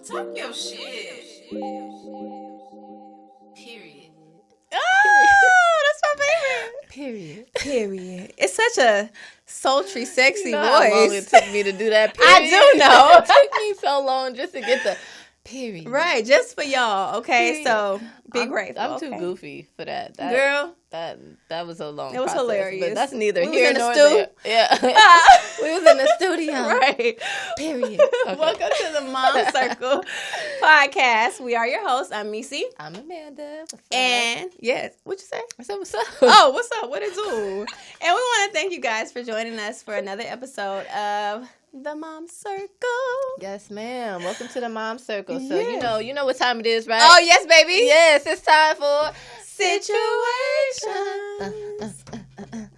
Talk your shit. Period. Oh, that's my favorite. Period. It's such a sultry, sexy You know how long voice. it took me to do that. I Period? do know. It took me so long just to get the period. Right, just for y'all. Okay, Period. so be grateful. I'm too okay? goofy for that. Girl, That was a long. it was process, hilarious. But that's neither We was here in the nor stew. there. Yeah, we was in the studio. right. Period. Okay. Welcome to the Mom Circle podcast. We are your hosts. I'm Missy. I'm Amanda. What's up? And yes, what you say? I said, what's up? Oh, what's up? What it do? And we want to thank you guys for joining us for another episode of the Mom Circle. Yes, ma'am. Welcome to the Mom Circle. So Yes. you know what time it is, right? Oh yes, baby. yes, it's time for Situations.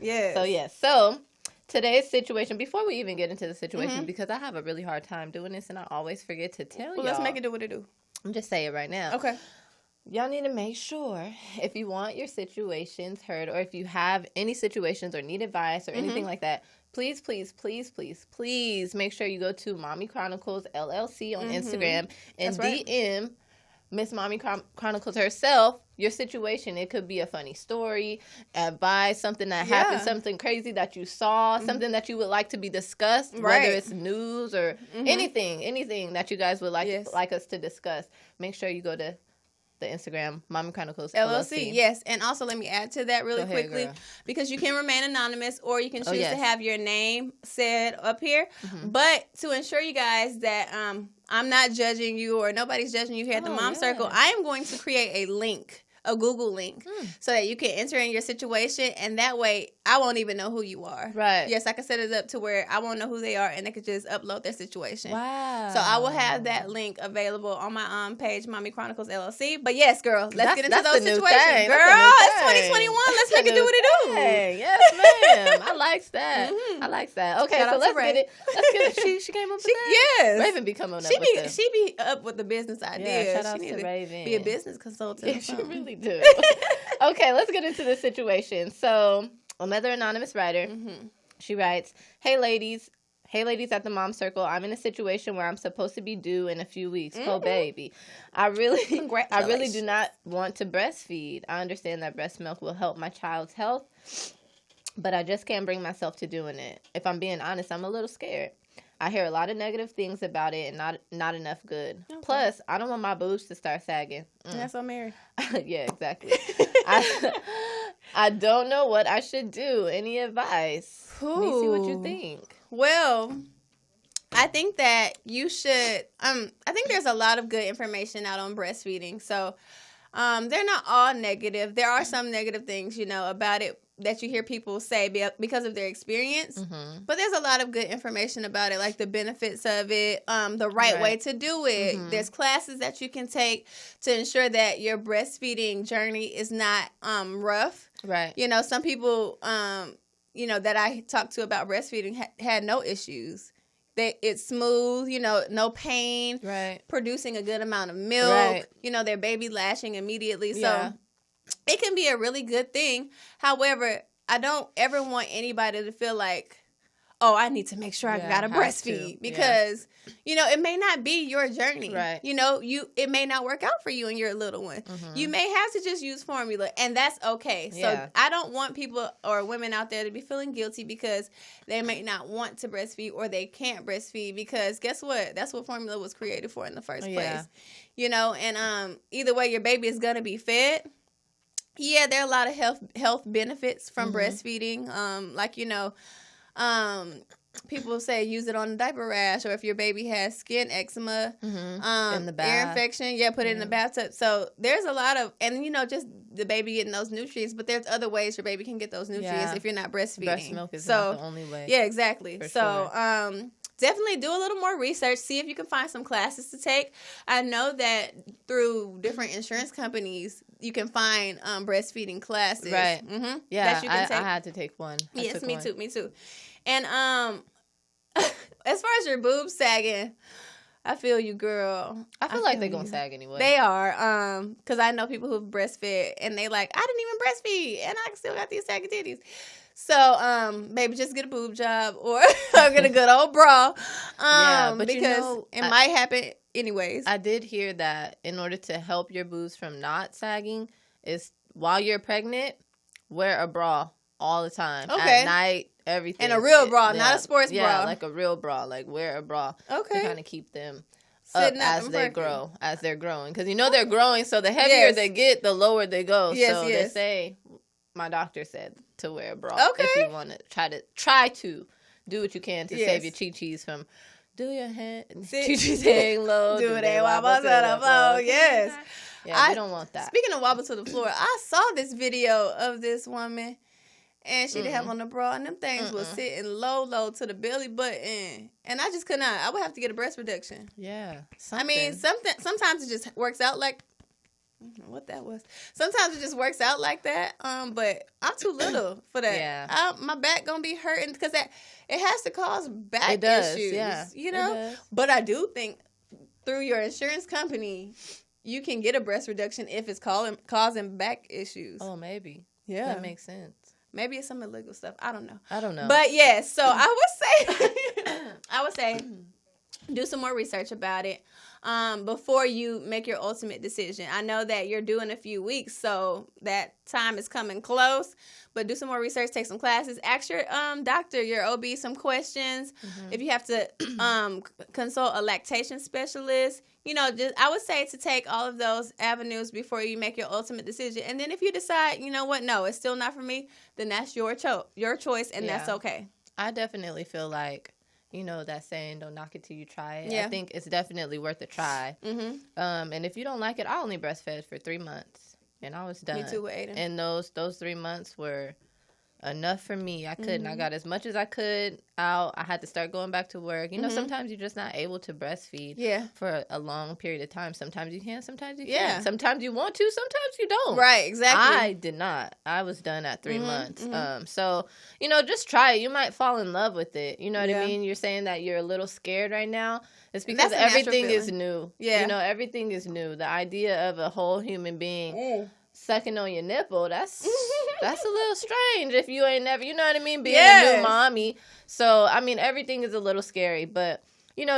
Yes. So today's situation. Before we even get into the situation, Mhm. because I have a really hard time doing this, and I always forget to tell Well, y'all. let's make it do what it do. I'm just saying it right now. Okay. Y'all need to make sure if you want your situations heard, or if you have any situations or need advice or anything like that, please, please, please, please, please make sure you go to Mommy Chronicles LLC on Instagram and That's right. DM Miss Mommy Chronicles herself your situation. It could be a funny story, advice, something that happened, Yeah. something crazy that you saw, something that you would like to be discussed, Right. whether it's news or anything that you guys would Yes. like us to discuss. Make sure you go to the Instagram, Mommy Chronicles LLC, yes. And also let me add to that really Go ahead, quickly, girl. because you can remain anonymous or you can choose yes. to have your name said up here. But to ensure you guys that I'm not judging you or nobody's judging you here at the Oh, Mom yeah. Circle, I am going to create a link, a Google link, so that you can enter in your situation, and that way I won't even know who you are. Right. Yes, I can set it up to where I won't know who they are and they could just upload their situation. Wow. So I will have that link available on my page, Mommy Chronicles LLC. But yes, girl, let's get into That's those the new situations. thing. Girl, That's the new it's thing. 2021. Let's That's make the it do new what it do. thing. Yes, ma'am. I like that. I like that. Okay, Shout out so to let's Ray. get it. Let's get it. She came up with that? Yes. Raven be coming up She with this. be up with the business ideas. shout out she to need Raven. be a business consultant. Yeah, or she something. really do. Okay, let's get into the situation. So, another anonymous writer, she writes, Hey ladies at the Mom Circle, I'm in a situation where I'm supposed to be due in a few weeks. Oh, baby. I really do not want to breastfeed. I understand that breast milk will help my child's health, but I just can't bring myself to doing it. If I'm being honest, I'm a little scared. I hear a lot of negative things about it and not enough good. Okay. Plus, I don't want my boobs to start sagging. That's so Mary. Yeah, exactly. I don't know what I should do. Any advice? Let me see what you Ooh. think. Well, I think that you should. I think there's a lot of good information out on breastfeeding. So, they're not all negative. There are some negative things, about it that you hear people say because of their experience. But there's a lot of good information about it, like the benefits of it, the right way to do it. There's classes that you can take to ensure that your breastfeeding journey is not rough. Right. Some people, that I talked to about breastfeeding had no issues. It's smooth, no pain. Right. Producing a good amount of milk. Right. Their baby lashing immediately. Yeah. So it can be a really good thing. However, I don't ever want anybody to feel like, oh, I need to make sure I Yeah, gotta have breastfeed to. because, it may not be your journey. Right. It may not work out for you and your little one. You may have to just use formula, and that's okay. So Yeah. I don't want people or women out there to be feeling guilty because they may not want to breastfeed or they can't breastfeed because guess what? That's what formula was created for in the first place. And either way, your baby is gonna be fed. Yeah, there are a lot of health benefits from breastfeeding. People say use it on a diaper rash, or if your baby has skin eczema, In the bath. ear infection, put it in the bathtub. So there's a lot of, and just the baby getting those nutrients, but there's other ways your baby can get those nutrients if you're not breastfeeding. Breast milk is not the only way. Yeah, exactly. For So, sure. definitely do a little more research. See if you can find some classes to take. I know that through different insurance companies, you can find breastfeeding classes. Right. Mm-hmm. Yeah, that you can take. I had to take one. Yes, me too. And as far as your boobs sagging, I feel you, girl. I feel like they're going to sag anyway. They are, because I know people who've breastfed, and they like, I didn't even breastfeed, and I still got these saggy titties. So, baby, just get a boob job or get a good old bra. Yeah, but because it might happen anyways. I did hear that in order to help your boobs from not sagging is while you're pregnant, wear a bra all the time. Okay. At night, everything. And a real bra, not a sports bra. Yeah, like a real bra. Like wear a bra. Okay. To kind of keep them Sitting up up as and they perky. grow, as they're growing. Because you know they're growing, so the heavier they get, the lower they go. Yes, so yes. they say, my doctor said to wear a bra. Okay. If you want to try to do what you can to Yes. save your chi-chis from do your head, chi-chis hang low. Do they wobble to the floor? Yes. Yeah, we don't want that. Speaking of wobble to the floor, I saw this video of this woman, and she didn't have on the bra, and them things was sitting low to the belly button, and I just could not. I would have to get a breast reduction. Yeah. I mean, sometimes it just works out like, I don't know what that was. Sometimes it just works out like that. But I'm too little for that. Yeah. My back gonna be hurting because it has to cause back issues. Yeah. You know. But I do think through your insurance company, you can get a breast reduction if it's causing back issues. Oh, maybe. Yeah, That makes sense. Maybe it's some illegal stuff. I don't know. But yes, so I would say do some more research about it before you make your ultimate decision. I know that you're due in a few weeks, so that time is coming close. But do some more research, take some classes, ask your doctor, your OB, some questions. If you have to consult a lactation specialist, I would say to take all of those avenues before you make your ultimate decision. And then if you decide, you know what, no, it's still not for me, then that's your choice, and that's okay. I definitely feel like, that saying, don't knock it till you try it. Yeah. I think it's definitely worth a try. And if you don't like it, I only breastfed for 3 months, and I was done. Me too with Aiden. And those 3 months were enough for me. I couldn't. I got as much as I could out. I had to start going back to work. Sometimes you're just not able to breastfeed for a long period of time. Sometimes you can, sometimes you can't. Sometimes you want to, sometimes you don't. Right, exactly. I did not. I was done at 3 months. So, just try it. You might fall in love with it. You know what I mean? You're saying that you're a little scared right now. It's because everything is new. Yeah. Everything is new. The idea of a whole human being sucking on your nipple, that's a little strange if you ain't never, you know what I mean, being a new mommy. So, I mean, everything is a little scary, but,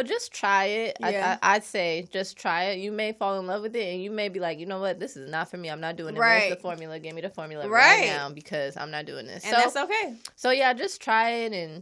just try it. Yeah. I'd say just try it. You may fall in love with it, and you may be like, you know what, this is not for me. I'm not doing it. Where's the formula? Give me the formula right now because I'm not doing this. And that's okay. So, yeah, just try it and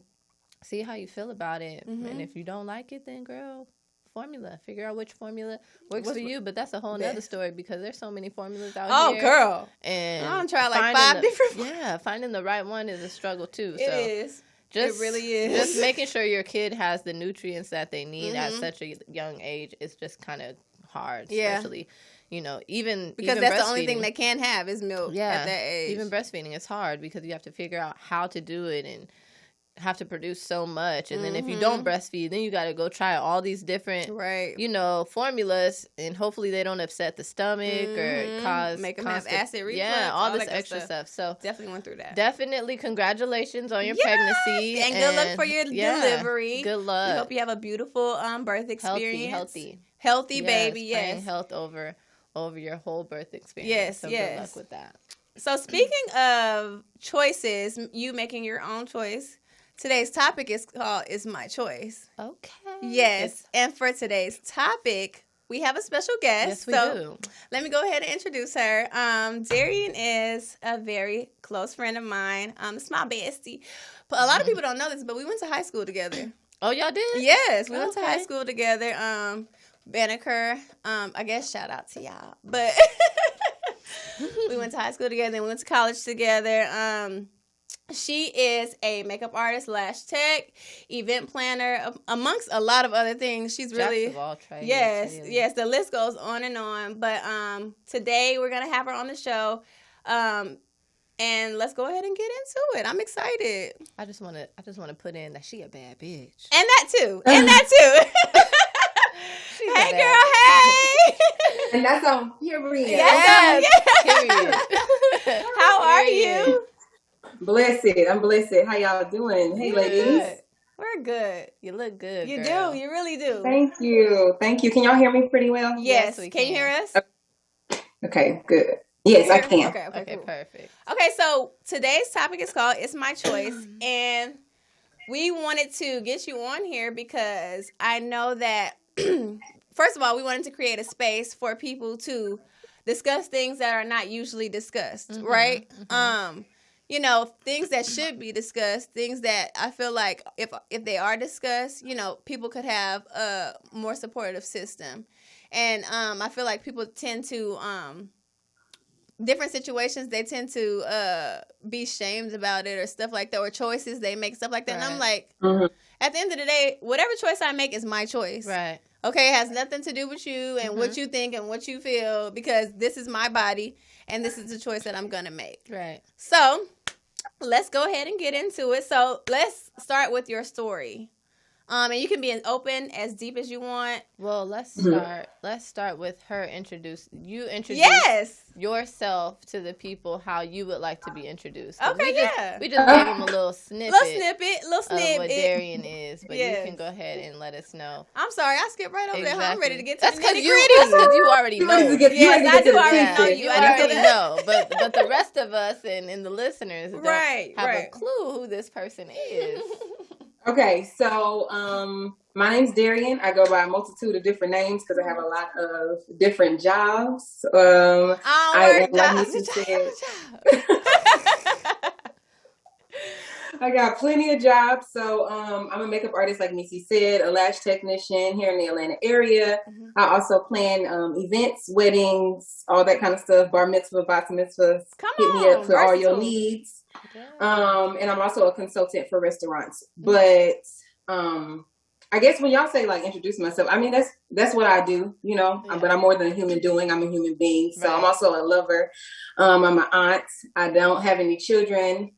see how you feel about it. And if you don't like it, then, girl, formula. Figure out which formula works for you, but that's a whole nother story because there's so many formulas out here. Oh, girl. And I'm trying like 5 different formulas. Yeah, finding the right one is a struggle too. It is. It really is. Just making sure your kid has the nutrients that they need at such a young age is just kind of hard, especially, even because even that's the only thing they can have is milk at that age. Even breastfeeding is hard because you have to figure out how to do it and have to produce so much, and then if you don't breastfeed, then you got to go try all these different formulas, and hopefully they don't upset the stomach or cause make them have acid reflux, all this extra stuff. So definitely went through that. Definitely congratulations on your pregnancy, and good luck for your delivery. Good luck. We hope you have a beautiful birth experience, healthy baby. Yes, health over your whole birth experience. So good luck with that. So speaking of choices, you making your own choice. Today's topic is called "It's My Choice." Okay. Yes, and for today's topic, we have a special guest. Yes, we do. Let me go ahead and introduce her. Darion is a very close friend of mine. It's my bestie. But a lot of people don't know this, but we went to high school together. Oh, y'all did? Yes, we went to high school together. Banneker. I guess shout out to y'all. But we went to high school together, and we went to college together. She is a makeup artist / tech, event planner, amongst a lot of other things. She's really, Jack of all trades, yes, the list goes on and on. But today we're gonna have her on the show, and let's go ahead and get into it. I'm excited. I just want to put in that she a bad bitch, and that too, Hey, girl, hey. And that's on period. Yes. Period. How are you? Blessed. I'm blessed. How y'all doing? Hey, ladies. We're good. You look good, You girl. do. You really do. Thank you. Can y'all hear me pretty well? Yes. we Can you hear us? Okay, good. Yes, I can. Okay, cool. Perfect. Okay, so today's topic is called "It's My Choice," and we wanted to get you on here because I know that first of all, we wanted to create a space for people to discuss things that are not usually discussed, right? You know, things that should be discussed, things that I feel like if they are discussed, you know, people could have a more supportive system. And I feel like people tend to different situations, they tend to be shamed about it or stuff like that, or choices they make, stuff like that. And I'm like, at the end of the day, whatever choice I make is my choice. Right. Okay, it has nothing to do with you and what you think and what you feel, because this is my body and this is the choice that I'm going to make. Right. So let's go ahead and get into it. So let's start with your story. And you can be open as deep as you want. Well, let's start. Let's start with her introduce yourself to the people how you would like to be introduced. Okay, we just gave them a little snippet. Little of snippet. what Darion is, but you can go ahead and let us know. I'm sorry, I skipped right over there. I'm ready to get to That's the because nitty-gritty. you already know. Yes, I do already know you. You already know. But the rest of us and the listeners don't have a clue who this person is. Okay, so my name's Darion. I go by a multitude of different names because I have a lot of different jobs. I got plenty of jobs. So I'm a makeup artist, like Missy said, a lash technician here in the Atlanta area. I also plan events, weddings, all that kind of stuff, bar mitzvah, bat mitzvahs. Hit me up for all your needs. And I'm also a consultant for restaurants. But I guess when y'all say like introduce myself, I mean that's what I do, you know. But I'm more than a human doing. I'm a human being. So I'm also a lover. I'm an aunt. I don't have any children.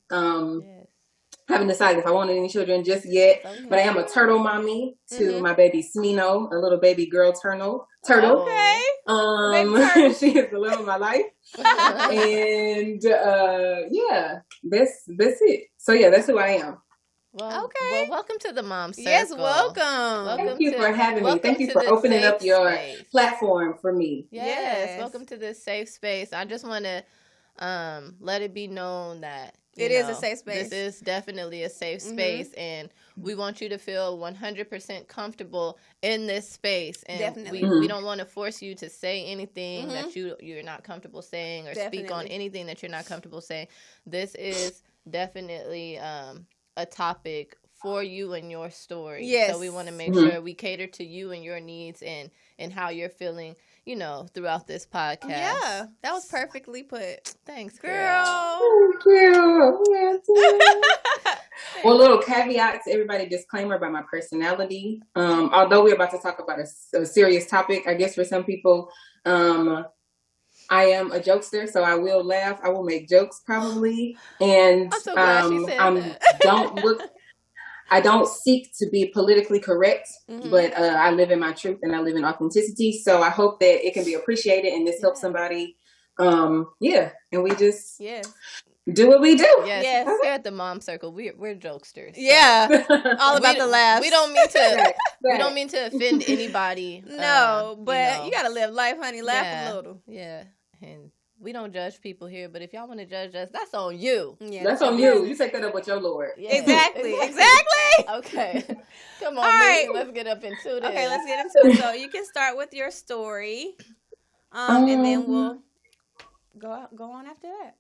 Haven't decided if I wanted any children just yet. But I am a turtle mommy to my baby Smino, a little baby girl turtle. Okay. She is the love of my life. And that's it. So yeah, that's who I am. Well, welcome to the Mom Circle. Yes, welcome. Thank you for having me. Thank you for opening up your platform for me. Yes, welcome to this safe space. I just want to let it be known that it is a safe space. This is definitely a safe space, and we want you to feel 100% comfortable in this space. And definitely. We don't want to force you to say anything that you're not comfortable saying, or speak on anything that you're not comfortable saying. This is definitely a topic for you and your story. Yes. So we want to make sure we cater to you and your needs and how you're feeling, you know, throughout this podcast. Yeah, that was perfectly put. Thanks, girl. Thank you. Well, little caveat to everybody, disclaimer about my personality. Although we're about to talk about a serious topic, I guess for some people, I am a jokester, so I will laugh. I will make jokes probably. And I'm so glad she said that. I don't seek to be politically correct, but I live in my truth and I live in authenticity. So I hope that it can be appreciated and this helps somebody. And we just do what we do. Yes. Here at the Mom Circle, we're jokesters. So. Yeah, all about the laughs. We don't mean to offend anybody. No, but you gotta live life, honey. Laugh a little. Yeah, and we don't judge people here, but if y'all want to judge us, that's on you. Yeah, that's on you. You take that up with your Lord. Yeah. Exactly. Okay. Come on, all right. Let's get up into this. Okay, let's get into it. So you can start with your story, and then we'll go on after that.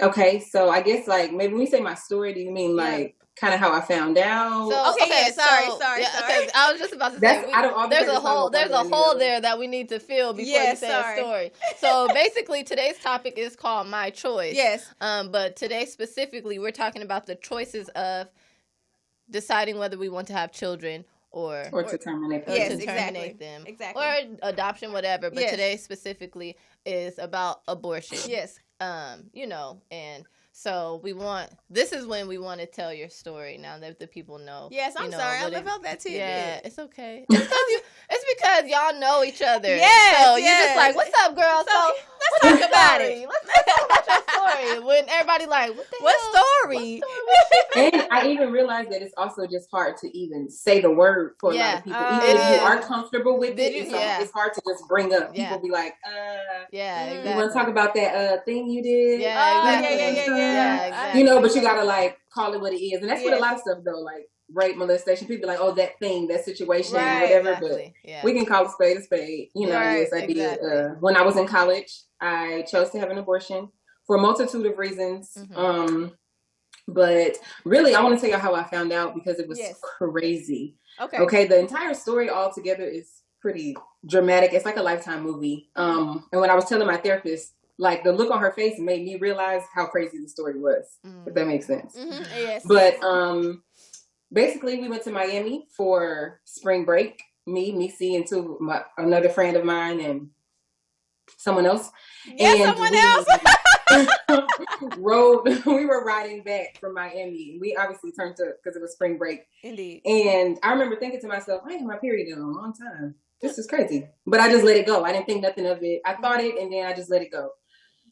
Okay, so I guess like maybe when we say my story, do you mean like kind of how I found out? Sorry. I was just about to say there's a hole there that we need to fill before you say a story. So basically, today's topic is called My Choice. Yes. But today specifically, we're talking about the choices of deciding whether we want to have children or to terminate them. Terminate them. Exactly. Or adoption, whatever. But today specifically is about abortion. Yes. You know, and so this is when we want to tell your story now that the people know. Yes, I'm sorry. I felt that too. Yeah, it's okay. It's because y'all know each other. Yes, so you're just like, what's up, girl? So let's talk about it. Let's talk about your story. When everybody like, what story? And I even realized that it's also just hard to even say the word for a lot of people. Even if you are comfortable with it, it's hard to just bring up. People be like, exactly. You want to talk about that thing you did? Yeah, exactly. You know, but you gotta like call it what it is, and that's with a lot of stuff though. Like rape, molestation, people be like, oh, that thing, that situation, Right, whatever. exactly. But we can call a spade. You know, Right, yes, I exactly. did. When I was in college, I chose to have an abortion for a multitude of reasons. But really, I want to tell you how I found out because it was crazy. Okay. The entire story altogether is pretty dramatic. It's like a Lifetime movie. And when I was telling my therapist, like the look on her face made me realize how crazy the story was, if that makes sense. Yes. But basically, we went to Miami for spring break. Me, Missy, and another friend of mine and someone else. Yeah, someone else. We were riding back from Miami. We obviously turned to because it was spring break. Indeed. And I remember thinking to myself, I ain't had my period in a long time. This is crazy. But I just let it go. I didn't think nothing of it. I thought it and then I just let it go.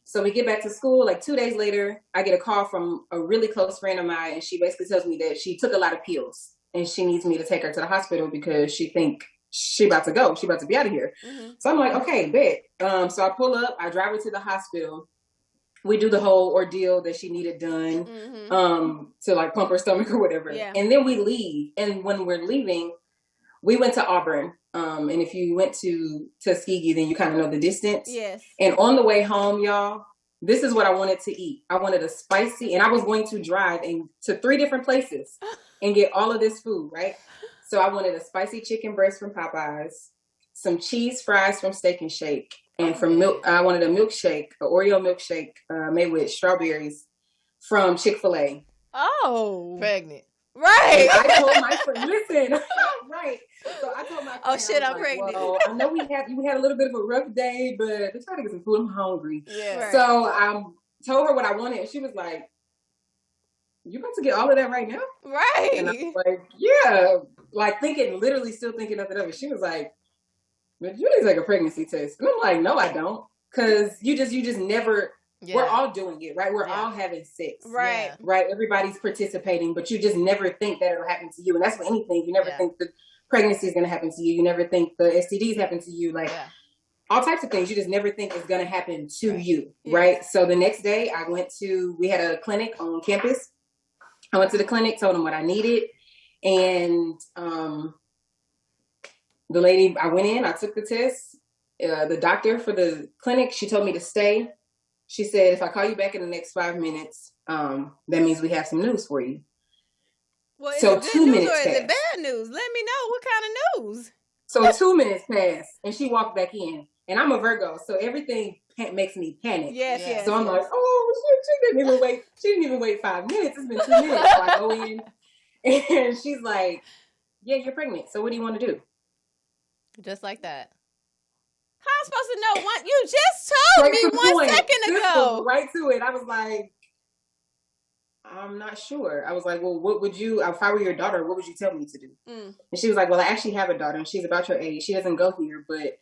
So we get back to school, like 2 days later, I get a call from a really close friend of mine, and she basically tells me that she took a lot of pills, and she needs me to take her to the hospital because she think she about to go. She about to be out of here. So I'm like, okay, bet. So I pull up, I drive her to the hospital. We do the whole ordeal that she needed done to like pump her stomach or whatever. Yeah. And then we leave. And when we're leaving, we went to Auburn. And if you went to Tuskegee, then you kind of know the distance. Yes. And on the way home, y'all, this is what I wanted to eat. I wanted a spicy, and I was going to drive to 3 different places and get all of this food, right? So I wanted a spicy chicken breast from Popeyes, some cheese fries from Steak and Shake, and from milk, I wanted a milkshake, an Oreo milkshake made with strawberries from Chick-fil-A. Oh, pregnant. Right. And I told my friend, listen, right. So I told my friend, oh shit, I'm pregnant. Well, I know we had a little bit of a rough day, but let's try to get some food. I'm hungry. Yeah. Right. So I told her what I wanted, and she was like, "You about to get all of that right now?" Right. And I was like, "Yeah," like literally still thinking nothing of it. She was like, "But you need to take a pregnancy test," and I'm like, "No, I don't," because you just never. Yeah. We're all doing it, right? We're all having sex. Right. Right. Everybody's participating, but you just never think that it'll happen to you. And that's with anything. You never think the pregnancy is going to happen to you. You never think the STDs happen to you. Like all types of things. You just never think is going to happen to you. Right. So the next day we had a clinic on campus. I went to the clinic, told them what I needed. And the lady, I went in, I took the test. The doctor for the clinic, she told me to stay. She said, if I call you back in the next 5 minutes, that means we have some news for you. Well, is so it good 2 news minutes or is passed. it bad news? Let me know what kind of news. So 2 minutes passed, and she walked back in. And I'm a Virgo, so everything makes me panic. Yes. So I'm like, oh, she didn't even wait. She didn't even wait 5 minutes. It's been 2 minutes. So I go in, and she's like, yeah, you're pregnant. So what do you want to do? Just like that. How am I supposed to know? You just told me 1 second ago. Right to it. I was like, I'm not sure. I was like, well, what would you, if I were your daughter, what would you tell me to do? And she was like, well, I actually have a daughter, and she's about your age. She doesn't go here, but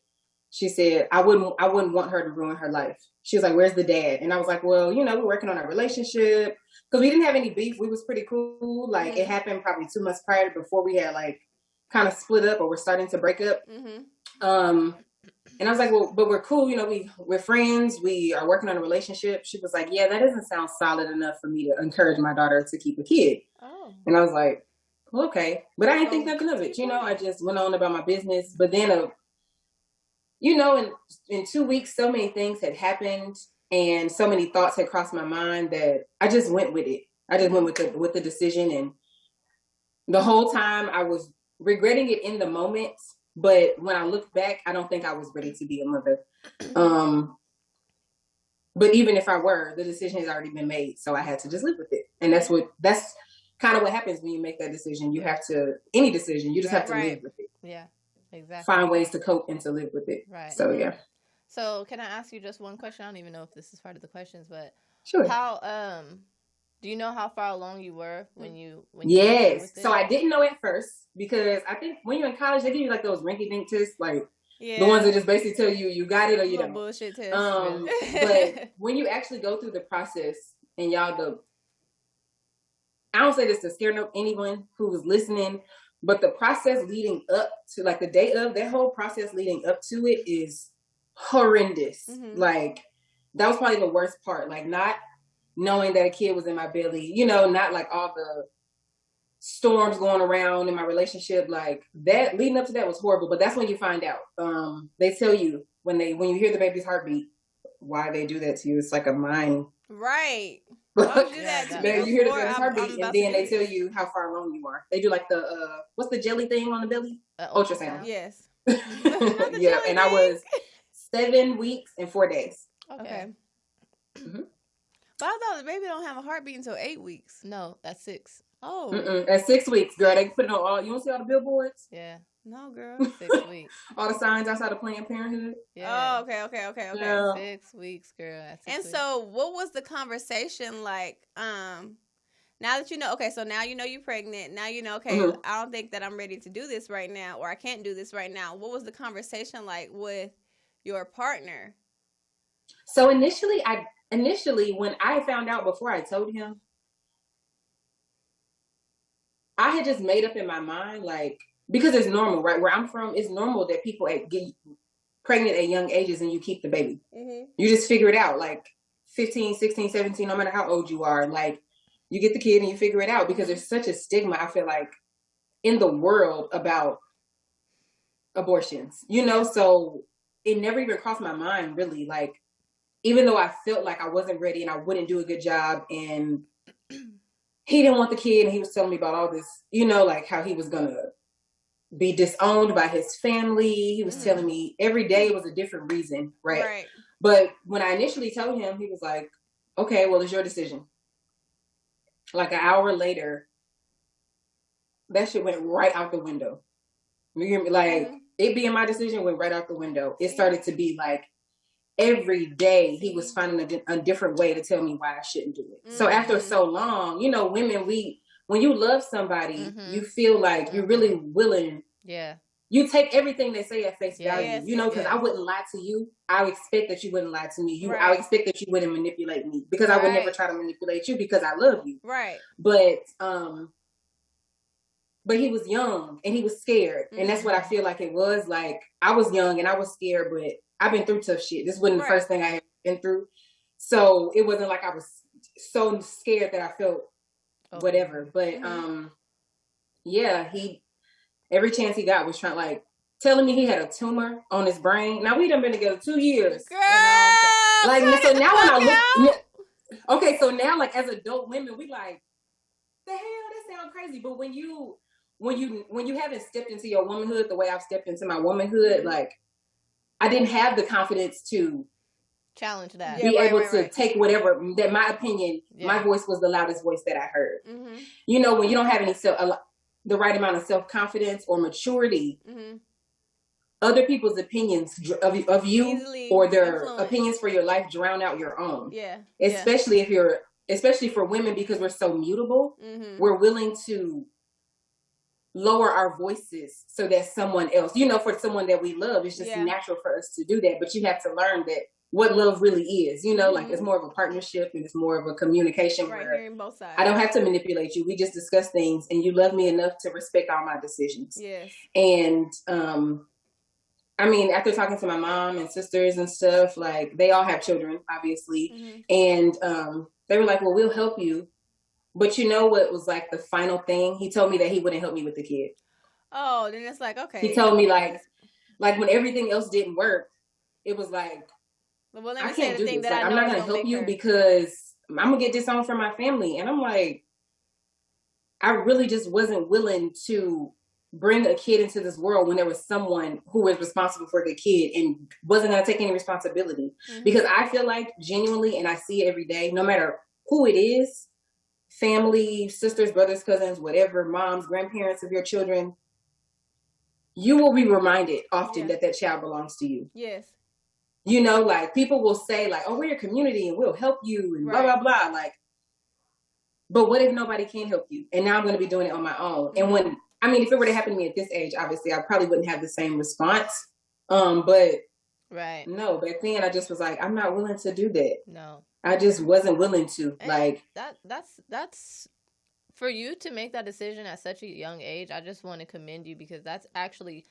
she said, I wouldn't want her to ruin her life. She was like, where's the dad? And I was like, well, we're working on our relationship. Because we didn't have any beef. We was pretty cool. Like, it happened probably 2 months prior before we had, like, kind of split up or we're starting to break up. And I was like, well, but we're cool. We're friends. We are working on a relationship. She was like, yeah, that doesn't sound solid enough for me to encourage my daughter to keep a kid. Oh. And I was like, well, okay. But I didn't think nothing of it. I just went on about my business. But then, in 2 weeks, so many things had happened and so many thoughts had crossed my mind that I just went with it. I just went with the decision. And the whole time I was regretting it in the moment. But when I look back, I don't think I was ready to be a mother. But even if I were, the decision has already been made. So I had to just live with it. And that's kind of what happens when you make that decision. You have to, any decision, you just have to live with it. Yeah, exactly. Find ways to cope and to live with it. Right. So, yeah. So can I ask you just one question? I don't even know if this is part of the questions, but sure. How, do you know how far along you were when you Yes. So I didn't know at first because I think when you're in college, they give you like those rinky-dink tests, like the ones that just basically tell you got it or you don't. Bullshit test. But when you actually go through the process and I don't say this to scare anyone who was listening, but the process leading up to like the day of, that whole process leading up to it is horrendous. Like that was probably the worst part. Like not knowing that a kid was in my belly, not like all storms going around in my relationship. Like that leading up to that was horrible, but that's when you find out. They tell you when you hear the baby's heartbeat, why they do that to you. It's like a mind. Right. Don't do that to man, me you hear the before baby's heartbeat, and then they tell you how far along you are. They do like the what's the jelly thing on the belly? Ultrasound. Yes. Yeah, and I was 7 weeks and 4 days. Okay. Mm-hmm. But I thought the baby don't have a heartbeat until 8 weeks. No, that's 6. Oh. At 6 weeks, girl. They put it on all. You want to see all the billboards? Yeah. No, girl. 6 weeks. All the signs outside of Planned Parenthood. Yeah. Oh, okay. Yeah. 6 weeks, girl. And so, what was the conversation like? Now that you know, okay, so now you know you're pregnant. Now you know, okay, I don't think that I'm ready to do this right now, or I can't do this right now. What was the conversation like with your partner? So initially, when I found out before I told him, I had just made up in my mind, like, because it's normal, right? Where I'm from, it's normal that people get pregnant at young ages and you keep the baby. Mm-hmm. You just figure it out, like 15, 16, 17, no matter how old you are. Like, you get the kid and you figure it out, because there's such a stigma, I feel like, in the world about abortions, you know? So it never even crossed my mind, really. Like, even though I felt like I wasn't ready and I wouldn't do a good job, and he didn't want the kid, and he was telling me about all this, you know, like how he was gonna be disowned by his family. He was telling me every day was a different reason, right? But when I initially told him, he was like, okay, well, it's your decision. Like an hour later, that shit went right out the window. You hear me? Like, it being my decision went right out the window. It started to be like, every day he was finding a different way to tell me why I shouldn't do it. So after so long, you know, women, when you love somebody, you feel like you're really willing. Yeah. You take everything they say at face value, you know, because I wouldn't lie to you. I would expect that you wouldn't lie to me. I would expect that you wouldn't manipulate me, because I would never try to manipulate you, because I love you. Right. But he was young and he was scared. And that's what I feel like it was. Like, I was young and I was scared, but I've been through tough shit. This wasn't the first thing I had been through. So it wasn't like I was so scared that I felt whatever. But yeah, every chance he got was trying, like, telling me he had a tumor on his brain. Now, we done been together 2 years. Girl, like, so now when I look, okay, so now, like, as adult women, we like, the hell, that sounds crazy. But when you haven't stepped into your womanhood the way I've stepped into my womanhood, like, I didn't have the confidence to challenge that, be able to take whatever, that my opinion, my voice was the loudest voice that I heard. You know, when you don't have any the right amount of self-confidence or maturity, other people's opinions of you or their opinions for your life drown out your own. Yeah. Especially especially for women, because we're so mutable, we're willing to lower our voices so that someone else, you know, for someone that we love, it's just natural for us to do that. But you have to learn that what love really is, you know, like, it's more of a partnership and it's more of a communication where both sides. I don't have to manipulate you. We just discuss things and you love me enough to respect all my decisions. Yes. And, I mean, after talking to my mom and sisters and stuff, like, they all have children, obviously. And, they were like, well, we'll help you. But you know what was like the final thing? He told me that he wouldn't help me with the kid. Oh, then it's like, okay. He told me like when everything else didn't work, it was like, well, I can't do this. Like, I'm not going to help you because I'm going to get disowned from my family. And I'm like, I really just wasn't willing to bring a kid into this world when there was someone who was responsible for the kid and wasn't going to take any responsibility. Because I feel like, genuinely, and I see it every day, no matter who it is, family, sisters, brothers, cousins, whatever, moms, grandparents of your children, you will be reminded often that child belongs to you. Yes. You know, like, people will say, like, oh, we're your community and we'll help you and blah, blah, blah. Like, but what if nobody can help you? And now I'm going to be doing it on my own. And if it were to happen to me at this age, obviously, I probably wouldn't have the same response. But no, back then I just was like, I'm not willing to do that. No. I just wasn't willing to. And like, that's for you to make that decision at such a young age. I just want to commend you, because that actually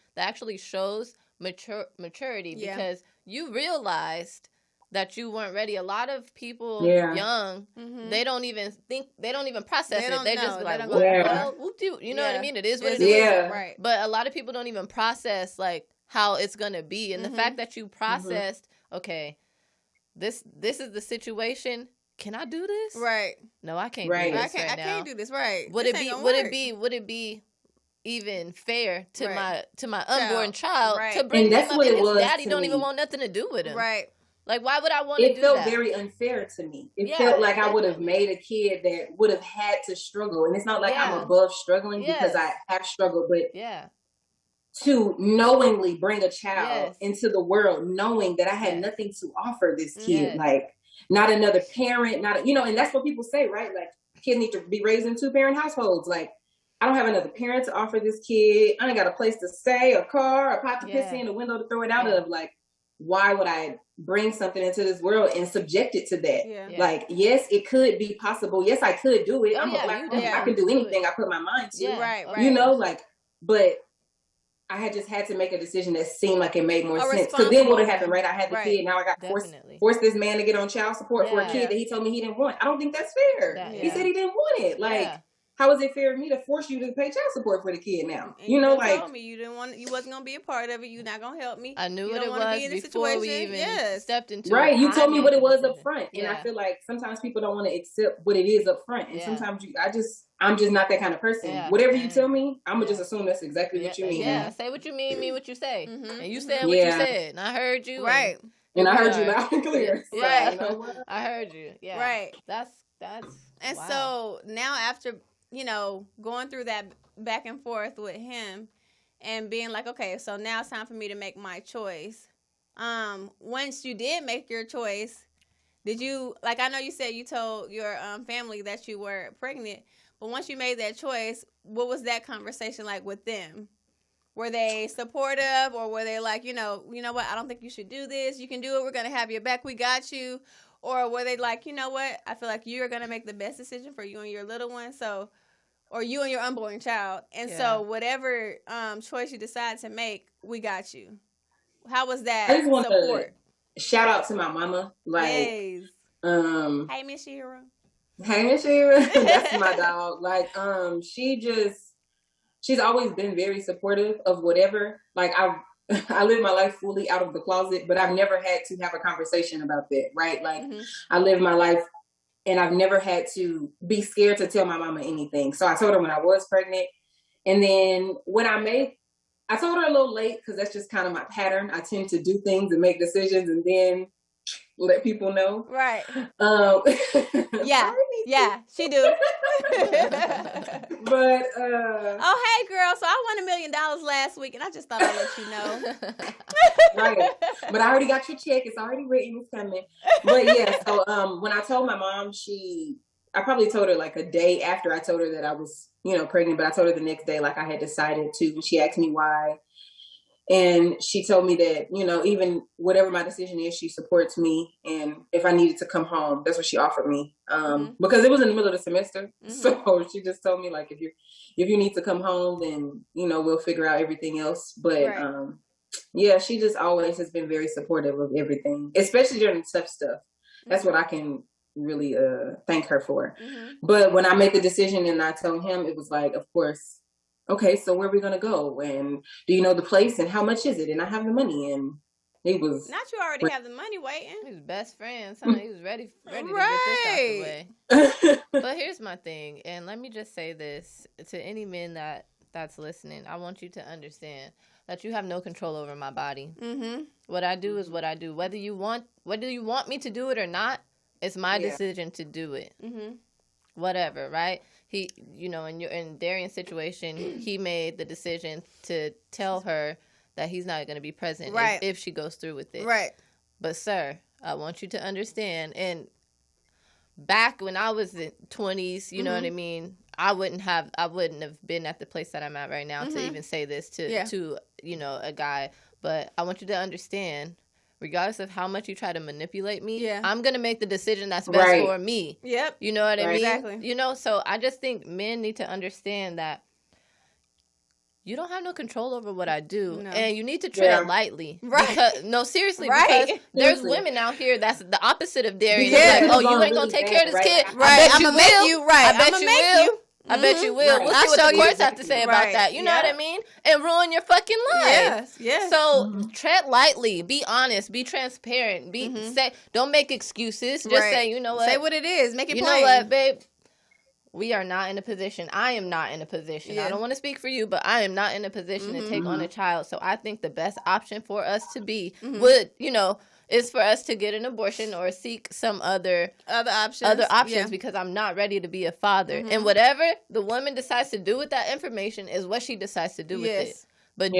shows maturity, because you realized that you weren't ready. A lot of people young, Mm-hmm. they don't even process it. They just be like, don't well, know. well, whoop-de-woo. You know what I mean? It is what it is. Yeah. Right. But a lot of people don't even process like how it's gonna be, and the fact that you processed, okay, this is the situation. Can I do this? Right. No, I can't Right. do I this can't. right I now. can't do this. Right. Would This it ain't be? gonna Would work. it be? Would it be even fair to Right. my unborn child Right. to bring And that's him up? what And it his was daddy to don't even me. want nothing to do with him. Right. Like, why would I want to do It felt that? very unfair to me. It Yeah, felt like I would have definitely. made a kid that would have had to struggle. And it's not like I'm Yeah. above struggling because Yes. I have struggled, but Yeah. to knowingly bring a child Yes. into the world, knowing that I had Yes. nothing to offer this kid, Yes. like not another parent, and that's what people say, right? Like kids need to be raised in 2-parent households. Like I don't have another parent to offer this kid. I ain't got a place to stay, a car, a pot to piss in, a window to throw it out of. Like, why would I bring something into this world and subject it to that? Yeah. Like, yes, it could be possible. Yes, I could do it. Oh, I'm yeah, a black you woman. I definitely can do do anything it. I put my mind to. Yeah. Right. Okay. You know, like, but I had just had to make a decision that seemed like it made more sense. Because then what would happen, right? I had the kid. Now I got forced this man to get on child support for a kid that he told me he didn't want. I don't think that's fair. He said he didn't want it. Like, how is it fair of me to force you to pay child support for the kid now? And you know, like told me you wasn't gonna be a part of it. You're not gonna help me. I knew you what it was before we even stepped into it. Right, you told me what it was up front, and I feel like sometimes people don't want to accept what it is up front, and sometimes I'm just not that kind of person. Whatever you tell me, I'm gonna just assume that's exactly what you mean. Yeah, say what you mean what you say, and you said what you said, and I heard you. Right, and I heard you loud and clear. Yeah, so, you know what? I heard you. Yeah, right. That's. And wow. So now after going through that back and forth with him, and being like, okay, so now it's time for me to make my choice. Once you did make your choice, did you, like, I know you said you told your family that you were pregnant, but once you made that choice, what was that conversation like with them? Were they supportive, or were they like, you know what, I don't think you should do this. You can do it. We're going to have your back. We got you. Or were they like, you know what, I feel like you're going to make the best decision for you and your little one, so, or you and your unborn child. And so whatever choice you decide to make, we got you. How was that I just want support? To shout out to my mama. Like, yes. Hey, Miss Shira. Hey, Miss Shira. That's my dog. Like, she's always been very supportive of whatever. Like, I live my life fully out of the closet, but I've never had to have a conversation about that, right? Like, I live my life, and I've never had to be scared to tell my mama anything. So I told her when I was pregnant, and then when I told her a little late, because that's just kind of my pattern. I tend to do things and make decisions and then let people know. Right. Yeah, she do. But oh, hey girl, so I won $1 million last week, and I just thought I'd let you know. Right. But I already got your check. It's already written. It's coming. But yeah, so when I told my mom, I probably told her like a day after I told her that I was, pregnant, but I told her the next day, like I had decided to, and she asked me why. And she told me that, even whatever my decision is, she supports me. And if I needed to come home, that's what she offered me. Because it was in the middle of the semester. So she just told me, like, if you need to come home, then, we'll figure out everything else. But yeah, she just always has been very supportive of everything, especially during the tough stuff. That's what I can really thank her for. But when I made the decision and I told him, it was like, of course, okay, so where are we going to go? And do you know the place? And how much is it? And I have the money. And he was... Not you already have the money waiting. He was best friends. Huh? He was ready to get this out the way. But here's my thing. And let me just say this to any men that's listening. I want you to understand that you have no control over my body. What I do is what I do. Whether you want me to do it or not, it's my decision to do it. Whatever, right? He, in Darion's situation, he made the decision to tell her that he's not going to be present if she goes through with it. Right. But sir, I want you to understand, and back when I was in 20s, you know what I mean, I wouldn't have been at the place that I'm at right now to even say this to a guy. But I want you to understand, regardless of how much you try to manipulate me, I'm going to make the decision that's best for me. Yep. You know what I mean? Exactly. So I just think men need to understand that you don't have no control over what I do, No. and you need to tread lightly. Right. Because, no, seriously, Right. because there's women out here that's the opposite of Darion. Yeah. Like, oh, you ain't gonna take care of this kid. Right. I bet I'm you gonna make will. you. Right. I bet I'm you make will. you. I bet you will. Right. We'll I'll see what show the you courts have to say about Right. that. You know what I mean? And ruin your fucking life. Yes. Yes. So tread lightly. Be honest. Be transparent. Say. Don't make excuses. Just say, you know what? Say what it is. Make it you plain. know what, babe? We are not in a position. I am not in a position. Yeah. I don't want to speak for you, but I am not in a position to take on a child. So I think the best option for us to be would, is for us to get an abortion or seek some other options Yeah. because I'm not ready to be a father. And whatever the woman decides to do with that information is what she decides to do with it. But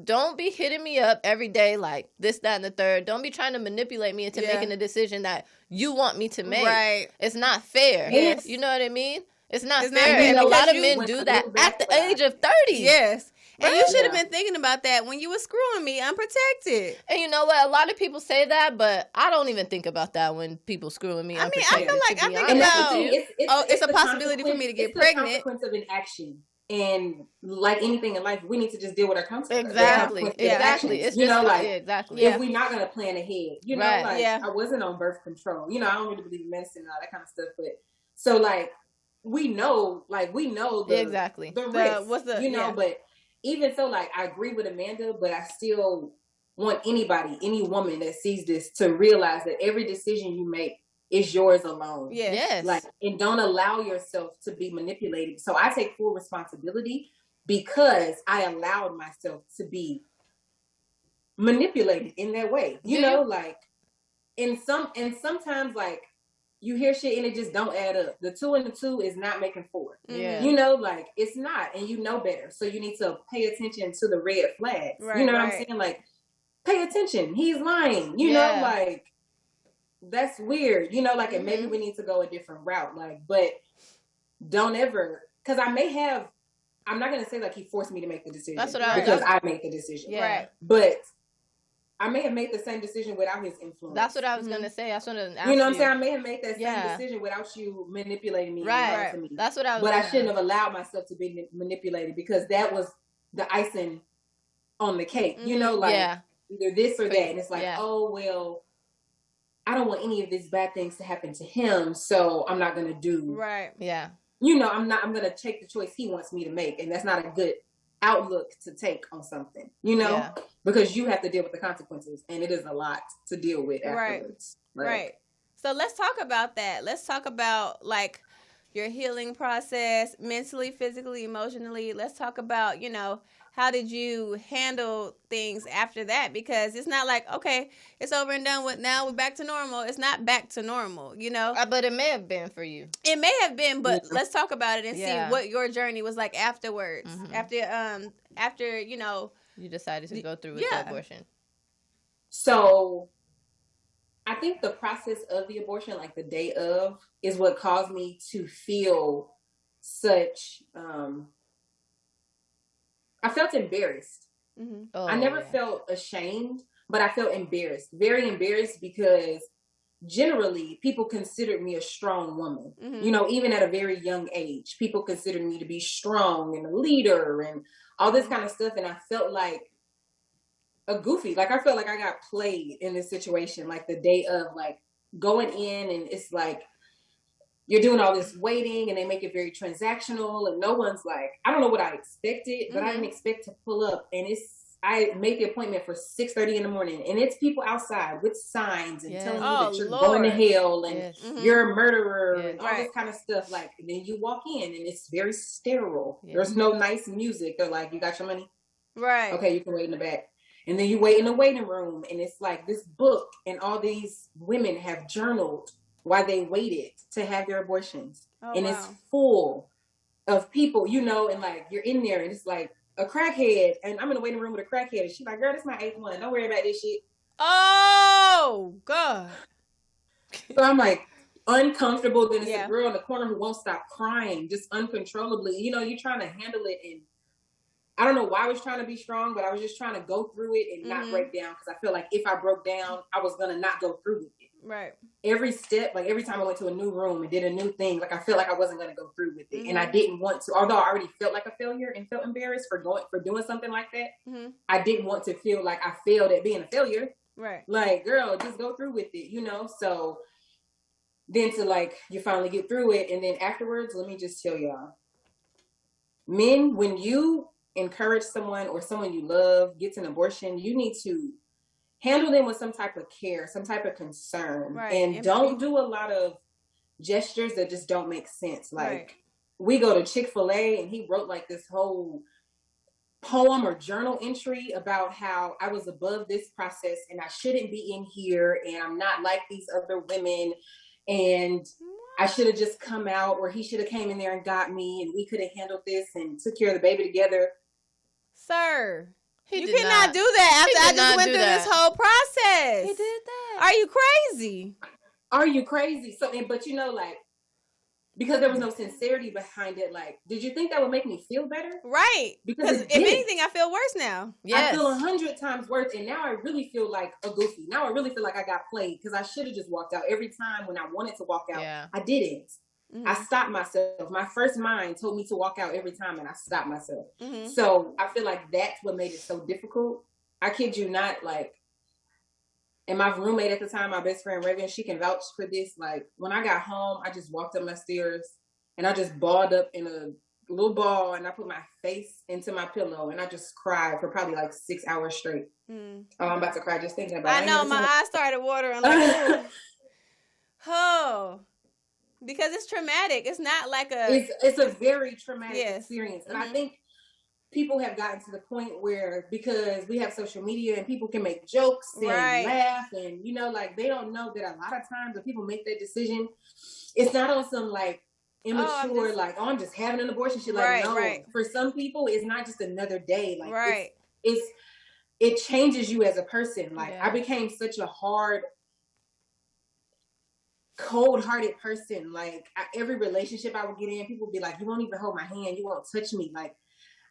don't be hitting me up every day like this, that, and the third. Don't be trying to manipulate me into making a decision that you want me to make. Right. It's not fair. Yes. You know what I mean? It's not It's not fair. fair And a lot of because men you do went that a little at the backwards. age of 30. Yes. And Right? you should have Yeah. been thinking about that when you were screwing me unprotected. And you know what? A lot of people say that, but I don't even think about that when people screwing me I mean, unprotected. I feel like to I be think honest about- with you. it's a the possibility for me to get pregnant. It's the consequence of an action. And like anything in life, we need to just deal with our consequences. Exactly. Consequences of Exactly. actions. It's you just know, like exactly. if we're not gonna plan ahead, Right. like Yeah. I wasn't on birth control. I don't really believe in medicine and all that kind of stuff. But so like we know the Exactly. the risk. yeah. But even so, like I agree with Amanda, but I still want any woman that sees this to realize that every decision you make is yours alone. Yes. Like, and don't allow yourself to be manipulated. So I take full responsibility because I allowed myself to be manipulated in that way. You know, like and sometimes like you hear shit and it just don't add up. The 2 and the 2 is not making 4. Yeah. You know, like it's not, and you know better. So you need to pay attention to the red flags. Right, you know what right. I'm saying? Like, pay attention. He's lying. You know, like that's weird. You know, like and maybe we need to go a different route. Like, but don't ever, because I'm not gonna say like he forced me to make the decision. That's what I because I made the decision. Yeah. Right. But I may have made the same decision without his influence. That's what I was gonna say. That's what I you know what I'm saying? I may have made that same decision without you manipulating me. Right. To me. That's what I was. But I shouldn't have allowed myself to be manipulated because that was the icing on the cake. You know, like either this or that, and it's like, oh well, I don't want any of these bad things to happen to him, so I'm not gonna do. Right. Yeah. You know, I'm gonna take the choice he wants me to make, and that's not a good outlook to take on something. You know, because you have to deal with the consequences, and it is a lot to deal with afterwards. Right. So let's talk about that. Let's talk about like your healing process, mentally, physically, emotionally. Let's talk about, how did you handle things after that? Because it's not like, okay, it's over and done with. Now we're back to normal. It's not back to normal, But it may have been for you. It may have been, but let's talk about it and see what your journey was like afterwards. After you decided to go through with the abortion. So I think the process of the abortion, like the day of, is what caused me to feel such I felt embarrassed. Mm-hmm. I never felt ashamed, but I felt embarrassed. Very embarrassed because generally people considered me a strong woman. Mm-hmm. Even at a very young age, people considered me to be strong and a leader and all this kind of stuff. And I felt like a goofy. Like I felt like I got played in this situation, like the day of, like going in and it's like, you're doing all this waiting and they make it very transactional and no one's like, I don't know what I expected, but I didn't expect to pull up and I made the appointment for 6:30 in the morning and it's people outside with signs and telling you that you're going to hell and you're a murderer and all this kind of stuff. Like, and then you walk in and it's very sterile. There's no nice music. They're like, you got your money? Right. Okay, you can wait in the back. And then you wait in the waiting room and it's like this book and all these women have journaled why they waited to have their abortions. And it's full of people, and like you're in there and it's like a crackhead and I'm in the waiting room with a crackhead and she's like, girl, this is my 8th one. Don't worry about this shit. Oh, God. So I'm like uncomfortable. Then it's a girl in the corner who won't stop crying, just uncontrollably. You're trying to handle it and I don't know why I was trying to be strong, but I was just trying to go through it and not break down, because I feel like if I broke down, I was gonna not go through with it. Right. Every step, like every time I went to a new room and did a new thing, like I felt like I wasn't gonna go through with it, and I didn't want to. Although I already felt like a failure and felt embarrassed for doing something like that, I didn't want to feel like I failed at being a failure. Right. Like, girl, just go through with it, you know. So then to like you finally get through it, and then afterwards, let me just tell y'all, men, when you encourage someone or someone you love gets an abortion, you need to handle them with some type of care, some type of concern, and don't do a lot of gestures that just don't make sense. Like we go to Chick-fil-A and he wrote like this whole poem or journal entry about how I was above this process and I shouldn't be in here and I'm not like these other women and I should have just come out, or he should have came in there and got me and we could have handled this and took care of the baby together. Sir, you cannot do that after I just went through this whole process. He did that. Are you crazy? Are you crazy? So, but you know, like, because there was no sincerity behind it, like, did you think that would make me feel better? Right. Because if anything, I feel worse now. Yes. I feel 100 times worse, and now I really feel like a goofy. Now I really feel like I got played, because I should have just walked out every time when I wanted to walk out. I didn't. I stopped myself. My first mind told me to walk out every time, and I stopped myself. So I feel like that's what made it so difficult. I kid you not, like, and my roommate at the time, my best friend Reagan, she can vouch for this. Like, when I got home, I just walked up my stairs, and I just balled up in a little ball, and I put my face into my pillow, and I just cried for probably like 6 hours straight. Oh, I'm about to cry just thinking about it. I know, my eyes started watering. Like, oh. Because it's traumatic. It's not like it's a very traumatic experience. And I think people have gotten to the point where, because we have social media and people can make jokes and laugh, and you know, like, they don't know that a lot of times when people make that decision, it's not on some like immature, I'm just having an abortion shit. Like, no, for some people, it's not just another day. Like, it changes you as a person. Like, I became such a hard, cold-hearted person. Like, every relationship I would get in, people would be like, you won't even hold my hand, you won't touch me. Like,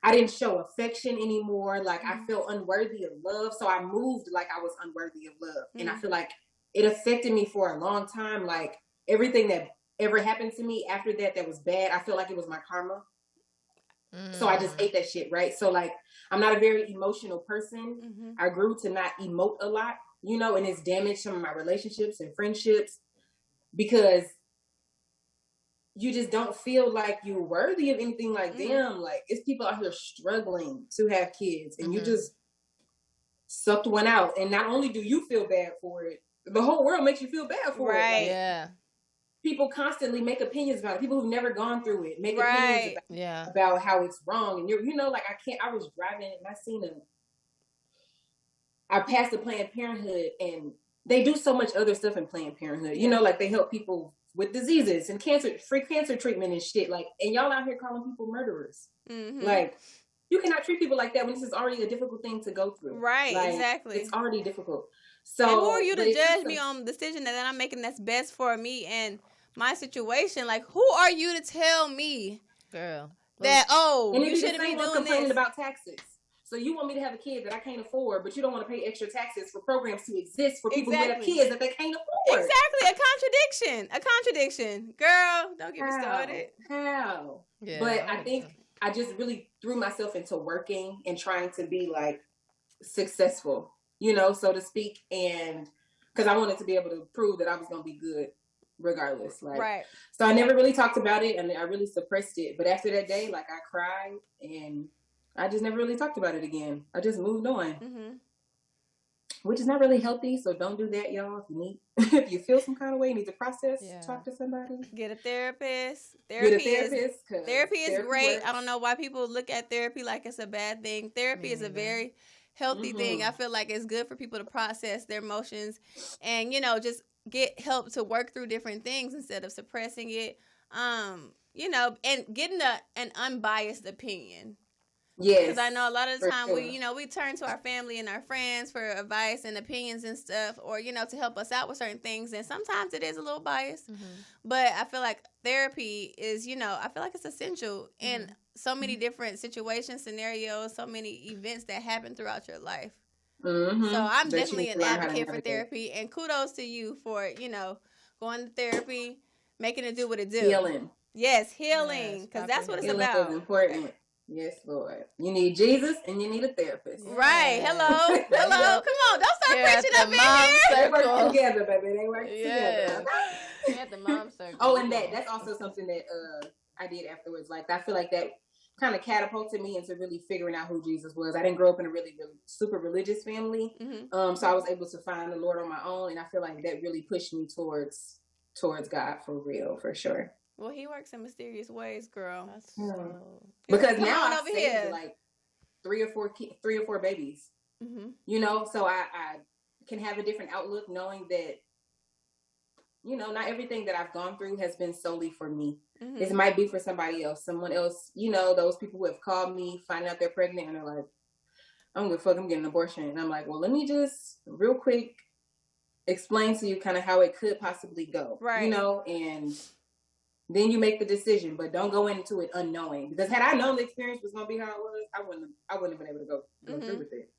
I didn't show affection anymore. Like, I felt unworthy of love, so I moved like I was unworthy of love. And I feel like it affected me for a long time. Like, everything that ever happened to me after that was bad, I feel like it was my karma. So I just ate that shit, right? So, like, I'm not a very emotional person. I grew to not emote a lot, you know, and it's damaged some of my relationships and friendships, because you just don't feel like you're worthy of anything like them. Like, it's people out here struggling to have kids, and you just sucked one out. And not only do you feel bad for it, the whole world makes you feel bad for it. Like, people constantly make opinions about it. People who've never gone through it make opinions about how it's wrong. And you know, like, I was driving and I passed the Planned Parenthood, and they do so much other stuff in Planned Parenthood. You know, like, they help people with diseases and free cancer treatment and shit. Like, and y'all out here calling people murderers. Like, you cannot treat people like that when this is already a difficult thing to go through. Right, like, exactly. It's already difficult. So, and who are you to judge me on the decision that I'm making that's best for me and my situation? Like, who are you to tell me, girl, that you shouldn't be doing complaining about taxes? So you want me to have a kid that I can't afford, but you don't want to pay extra taxes for programs to exist for people who have kids that they can't afford. Exactly. A contradiction. Girl, don't get me started. How? Yeah, but I think I just really threw myself into working and trying to be, like, successful, you know, so to speak. And because I wanted to be able to prove that I was going to be good regardless. Like, so I never really talked about it, and I really suppressed it. But after that day, like, I cried, and I just never really talked about it again. I just moved on, which is not really healthy. So don't do that, y'all. If you feel some kind of way, you need to process, talk to somebody. Get a therapist. Therapy is great. Works. I don't know why people look at therapy like it's a bad thing. Therapy is a very healthy thing. I feel like it's good for people to process their emotions and, you know, just get help to work through different things instead of suppressing it. You know, and getting an unbiased opinion. Yes, because I know a lot of the time we turn to our family and our friends for advice and opinions and stuff, or, you know, to help us out with certain things. And sometimes it is a little biased, but I feel like therapy is, you know, I feel like it's essential. And so many different situations, scenarios, so many events that happen throughout your life. Mm-hmm. So I'm That definitely you an learn how to advocate for navigate. therapy, and kudos to you for, you know, going to therapy, making it do what it do. Healing. Yes, healing, because that's what it's Healing about. is important. Yes, Lord. You need Jesus and you need a therapist. Yeah. Right. Hello. Hello. Come on. Don't start Here at preaching the up in mom here. They work circle. together, baby. They work Yeah. together. Here at the mom circle. Oh, and that's also something that I did afterwards. Like, I feel like that kind of catapulted me into really figuring out who Jesus was. I didn't grow up in a really, really super religious family. Mm-hmm. So I was able to find the Lord on my own, and I feel like that really pushed me towards God for real, for sure. Well, he works in mysterious ways, girl. That's Because Come now on I've over saved here. like 3 or 4 babies. Mm-hmm. You know, so I can have a different outlook knowing that, you know, not everything that I've gone through has been solely for me. Mm-hmm. It might be for somebody else, someone else, you know, those people who have called me, find out they're pregnant, and they're like, I'm gonna fuck, I'm getting an abortion. And I'm like, well, let me just real quick explain to you kind of how it could possibly go. Right. You know, and then you make the decision, but don't go into it unknowing. Because had I known the experience was gonna be how it was, I wouldn't have been able to go through with it.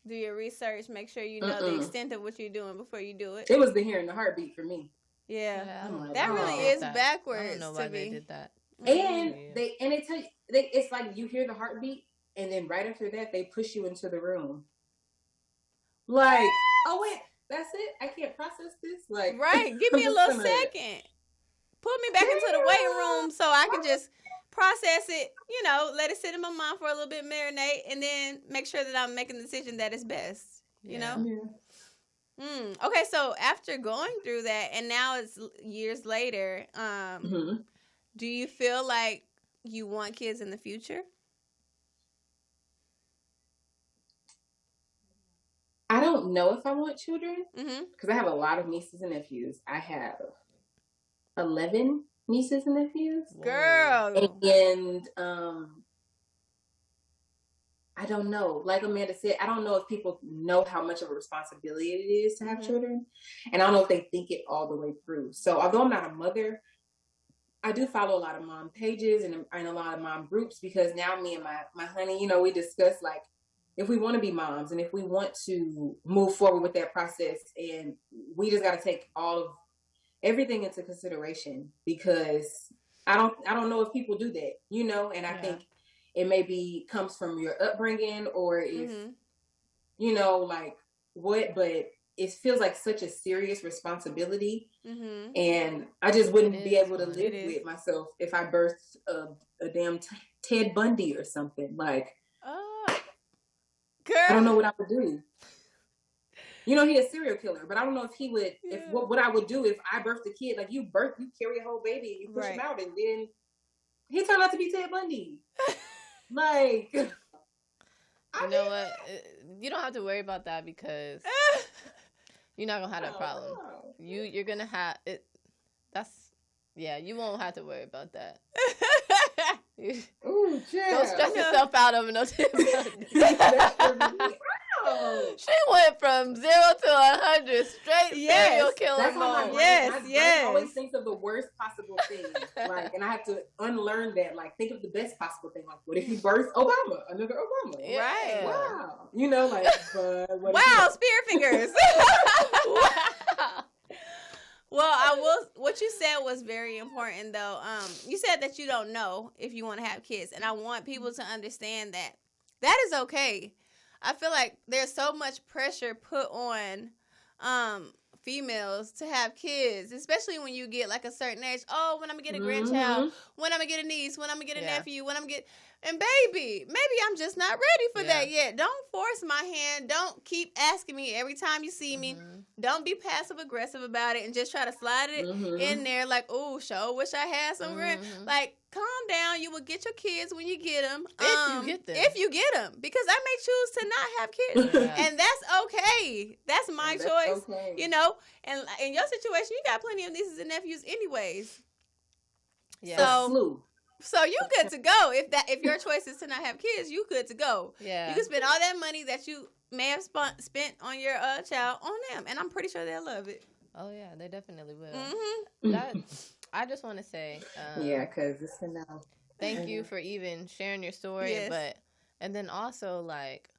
Do your research, make sure you know the extent of what you're doing before you do it. It was the hearing the heartbeat for me. Yeah. I don't know That why really they did is that. backwards. I don't know why to they me. did that. And they tell you, it's like you hear the heartbeat, and then right after that, they push you into the room. Like, oh wait, that's it? I can't process this? Like, Right. Give me a little second. Put me back into the waiting room so I can just process it, you know, let it sit in my mind for a little bit, marinate, and then make sure that I'm making the decision that is best, you know? Yeah. Okay, so after going through that, and now it's years later, do you feel like you want kids in the future? I don't know if I want children, Mm-hmm. because I have a lot of nieces and nephews. I have 11 nieces and nephews. Girl. And I don't know. Like Amanda said, I don't know if people know how much of a responsibility it is to have children. And I don't know if they think it all the way through. So although I'm not a mother, I do follow a lot of mom pages and a lot of mom groups, because now me and my honey, you know, we discuss like if we want to be moms and if we want to move forward with that process, and we just got to take all of everything into consideration, because I don't know if people do that, you know, and I think it maybe comes from your upbringing, or if, you know, like what, but it feels like such a serious responsibility. And I just wouldn't be able to live with myself if I birthed a damn Ted Bundy or something. Like, girl, I don't know what I would do. You know, he's a serial killer, but I don't know if he would, if what I would do if I birthed a kid. Like, you carry a whole baby, you push him out, and then he turned out to be Ted Bundy. Like, you know what? You don't have to worry about that, because you're not gonna have that problem. You're gonna have it. You won't have to worry about that. Ooh, Don't stress yourself out over no Ted Bundy. She went from 0 to 100 straight serial killer mode. My brain always thinks of the worst possible thing, like, and I have to unlearn that. Like, think of the best possible thing. Like, what if you birth Obama, another Obama? Right. Wow. You know, like, wow, spear fingers. Wow. Well, what you said was very important, though. You said that you don't know if you want to have kids, and I want people to understand that is okay. I feel like there's so much pressure put on females to have kids, especially when you get like a certain age. Oh, when I'm gonna get a grandchild, when I'm gonna get a niece, when I'm gonna get a nephew, when I'm gonna get... And baby, maybe I'm just not ready for that yet. Don't force my hand. Don't keep asking me every time you see me. Don't be passive aggressive about it and just try to slide it in there like, oh, sure, wish I had some Like, calm down. You will get your kids when you get them. If you get them. Because I may choose to not have kids. And that's okay. That's my choice. Okay. You know? And in your situation, you got plenty of nieces and nephews anyways. Yeah. So you good to go. If your choice is to not have kids, you good to go. Yeah. You can spend all that money that you may have spent on your child on them, and I'm pretty sure they'll love it. Oh yeah, they definitely will. I just want to say, because it's enough. thank you for even sharing your story. Yes. And then also like,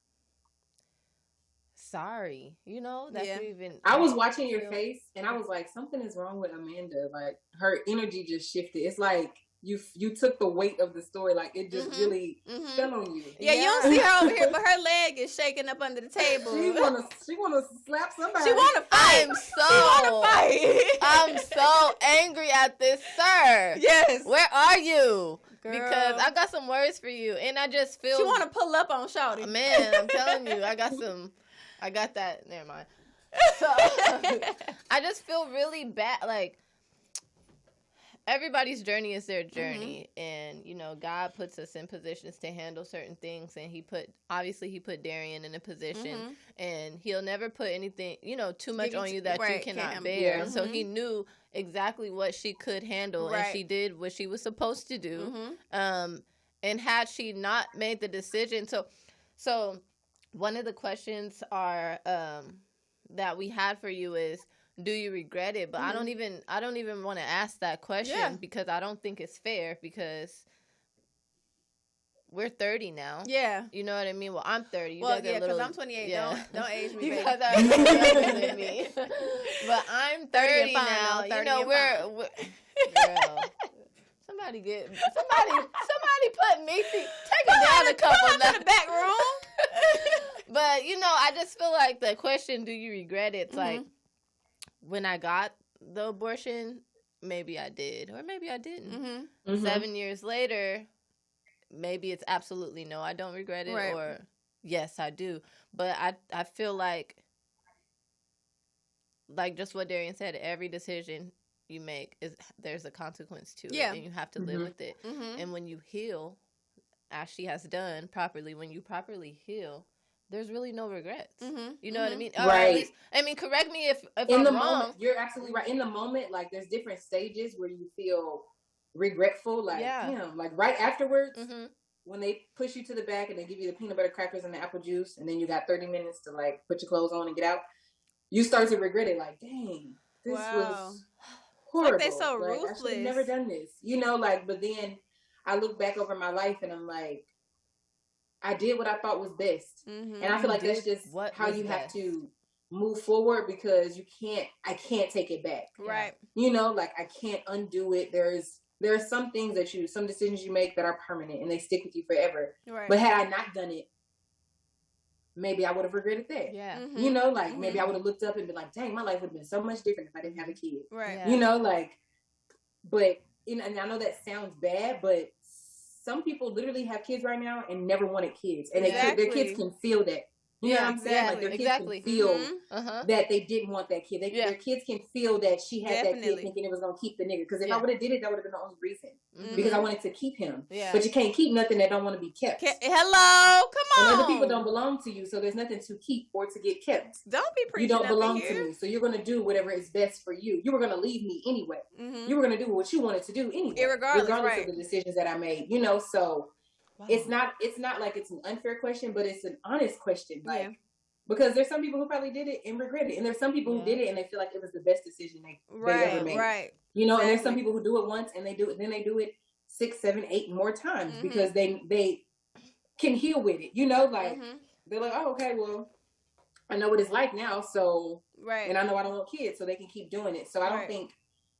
sorry, you know, that Yeah. you even. I was watching your face and I was like, something is wrong with Amanda. Like her energy just shifted. It's like you took the weight of the story. Like it just really fell on you. Yeah, you don't see her over here, but her leg is shaking up under the table. She wanna slap somebody. She want to fight. I'm so angry at this, sir. Yes. Where are you? Girl. Because I got some words for you, and I just feel She want to pull up on Shawty. Man, I'm telling you, I got that. Never mind. So I just feel really bad. Like everybody's journey is their journey, and you know, God puts us in positions to handle certain things, and He put Darion in a position, and He'll never put anything, you know, too much on you that you cannot bear. Yeah. So He knew exactly what she could handle, and she did what she was supposed to do. And had she not made the decision, so one of the questions are that we had for you is, do you regret it? But I don't even want to ask that question because I don't think it's fair, because we're 30 now. Yeah. You know what I mean? Well, I'm 30. Well, yeah, because I'm 28. Yeah. Don't age me, baby. You guys are younger than me. But I'm 30 now. 30 you know, we're girl. Somebody put Macy. Take her down a couple to the back room. But you know, I just feel like the question, do you regret it? It's like, when I got the abortion, maybe I did, or maybe I didn't. 7 years later, maybe it's absolutely no, I don't regret it, or yes, I do. But I feel like just what Darion said, every decision you make there's a consequence to it, and you have to live with it. And when you heal, as she has done properly, when you properly heal, there's really no regrets. You know what I mean? Or at least, I mean, correct me if I'm wrong. Moment, you're absolutely right. In the moment, like there's different stages where you feel regretful, like damn, like right afterwards, when they push you to the back and they give you the peanut butter crackers and the apple juice, and then you got 30 minutes to like put your clothes on and get out. You start to regret it, like dang, this was horrible. Like they so like, ruthless. I should have never done this, you know. Like, but then I look back over my life and I'm like, I did what I thought was best. And I feel like that's just how you have to move forward, because I can't take it back. Right. You know, like I can't undo it. There are some things some decisions you make that are permanent and they stick with you forever. Right. But had I not done it, maybe I would have regretted that. Yeah. You know, like maybe I would have looked up and been like, dang, my life would have been so much different if I didn't have a kid. Right. Yeah. You know, like, but, and I know that sounds bad, but some people literally have kids right now and never wanted kids, and their kids can feel that. You know what I'm saying? Like their kids can feel that they didn't want that kid. Their kids can feel that she had that kid thinking it was gonna keep the nigga. Because if I would have did it, that would have been the only reason. Because I wanted to keep him. Yeah. But you can't keep nothing that don't want to be kept. Hello, come on. And other people don't belong to you, so there's nothing to keep or to get kept. Don't be preaching. You don't belong to me, so you're gonna do whatever is best for you. You were gonna leave me anyway. You were gonna do what you wanted to do anyway, regardless of the decisions that I made. You know, so. Wow. It's not like it's an unfair question, but it's an honest question. Like, because there's some people who probably did it and regret it, and there's some people who did it and they feel like it was the best decision they ever made. Right. You know, and there's some people who do it once and they do it 6, 7, 8 more times because they can heal with it. You know, like they're like, oh, okay, well, I know what it's like now, so and I know I don't want kids, so they can keep doing it. So I don't think.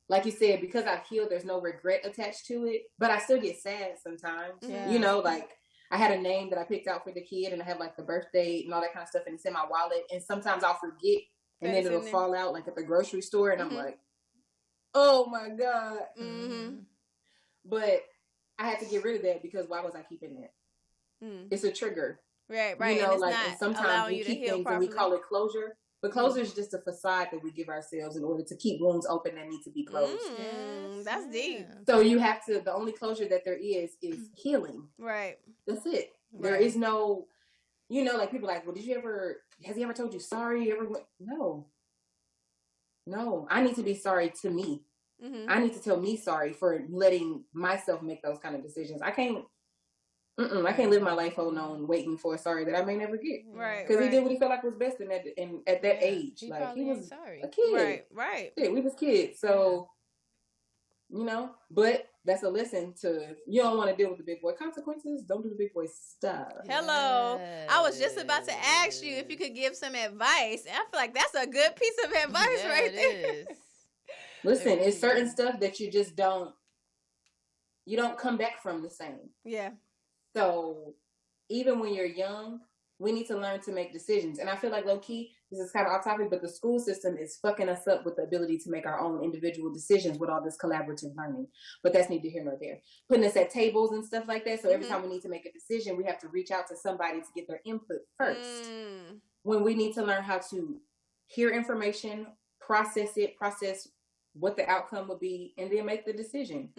Like you said, because I've healed, there's no regret attached to it. But I still get sad sometimes. Yeah. You know, like I had a name that I picked out for the kid and I have like the birth date and all that kind of stuff, and it's in my wallet. And sometimes I'll forget and then it'll fall out like at the grocery store and I'm like, oh my God. But I had to get rid of that because why was I keeping that? It's a trigger. Right. You know, like and sometimes we keep things and we call it closure. But closure is just a facade that we give ourselves in order to keep wounds open that need to be closed. That's deep. So you have to, the only closure that there is healing. Right. That's it. Right. There is no, you know, like people are like, well, has he ever told you sorry? No. I need to be sorry to me. I need to tell me sorry for letting myself make those kind of decisions. I can't live my life holding on, waiting for a sorry that I may never get. Right. Because he did what he felt like was best at that age. He was a kid. Right. Yeah, we was kids. So, you know, but that's a lesson to, you don't want to deal with the big boy consequences. Don't do the big boy stuff. Hello. I was just about to ask you if you could give some advice. And I feel like that's a good piece of advice right there. Listen, it's certain stuff that you just don't come back from the same. Yeah. So even when you're young, we need to learn to make decisions. And I feel like, low key, this is kind of off topic, but the school system is fucking us up with the ability to make our own individual decisions with all this collaborative learning. But that's neither here nor there. Putting us at tables and stuff like that. So every time we need to make a decision, we have to reach out to somebody to get their input first. When we need to learn how to hear information, process what the outcome would be, and then make the decision.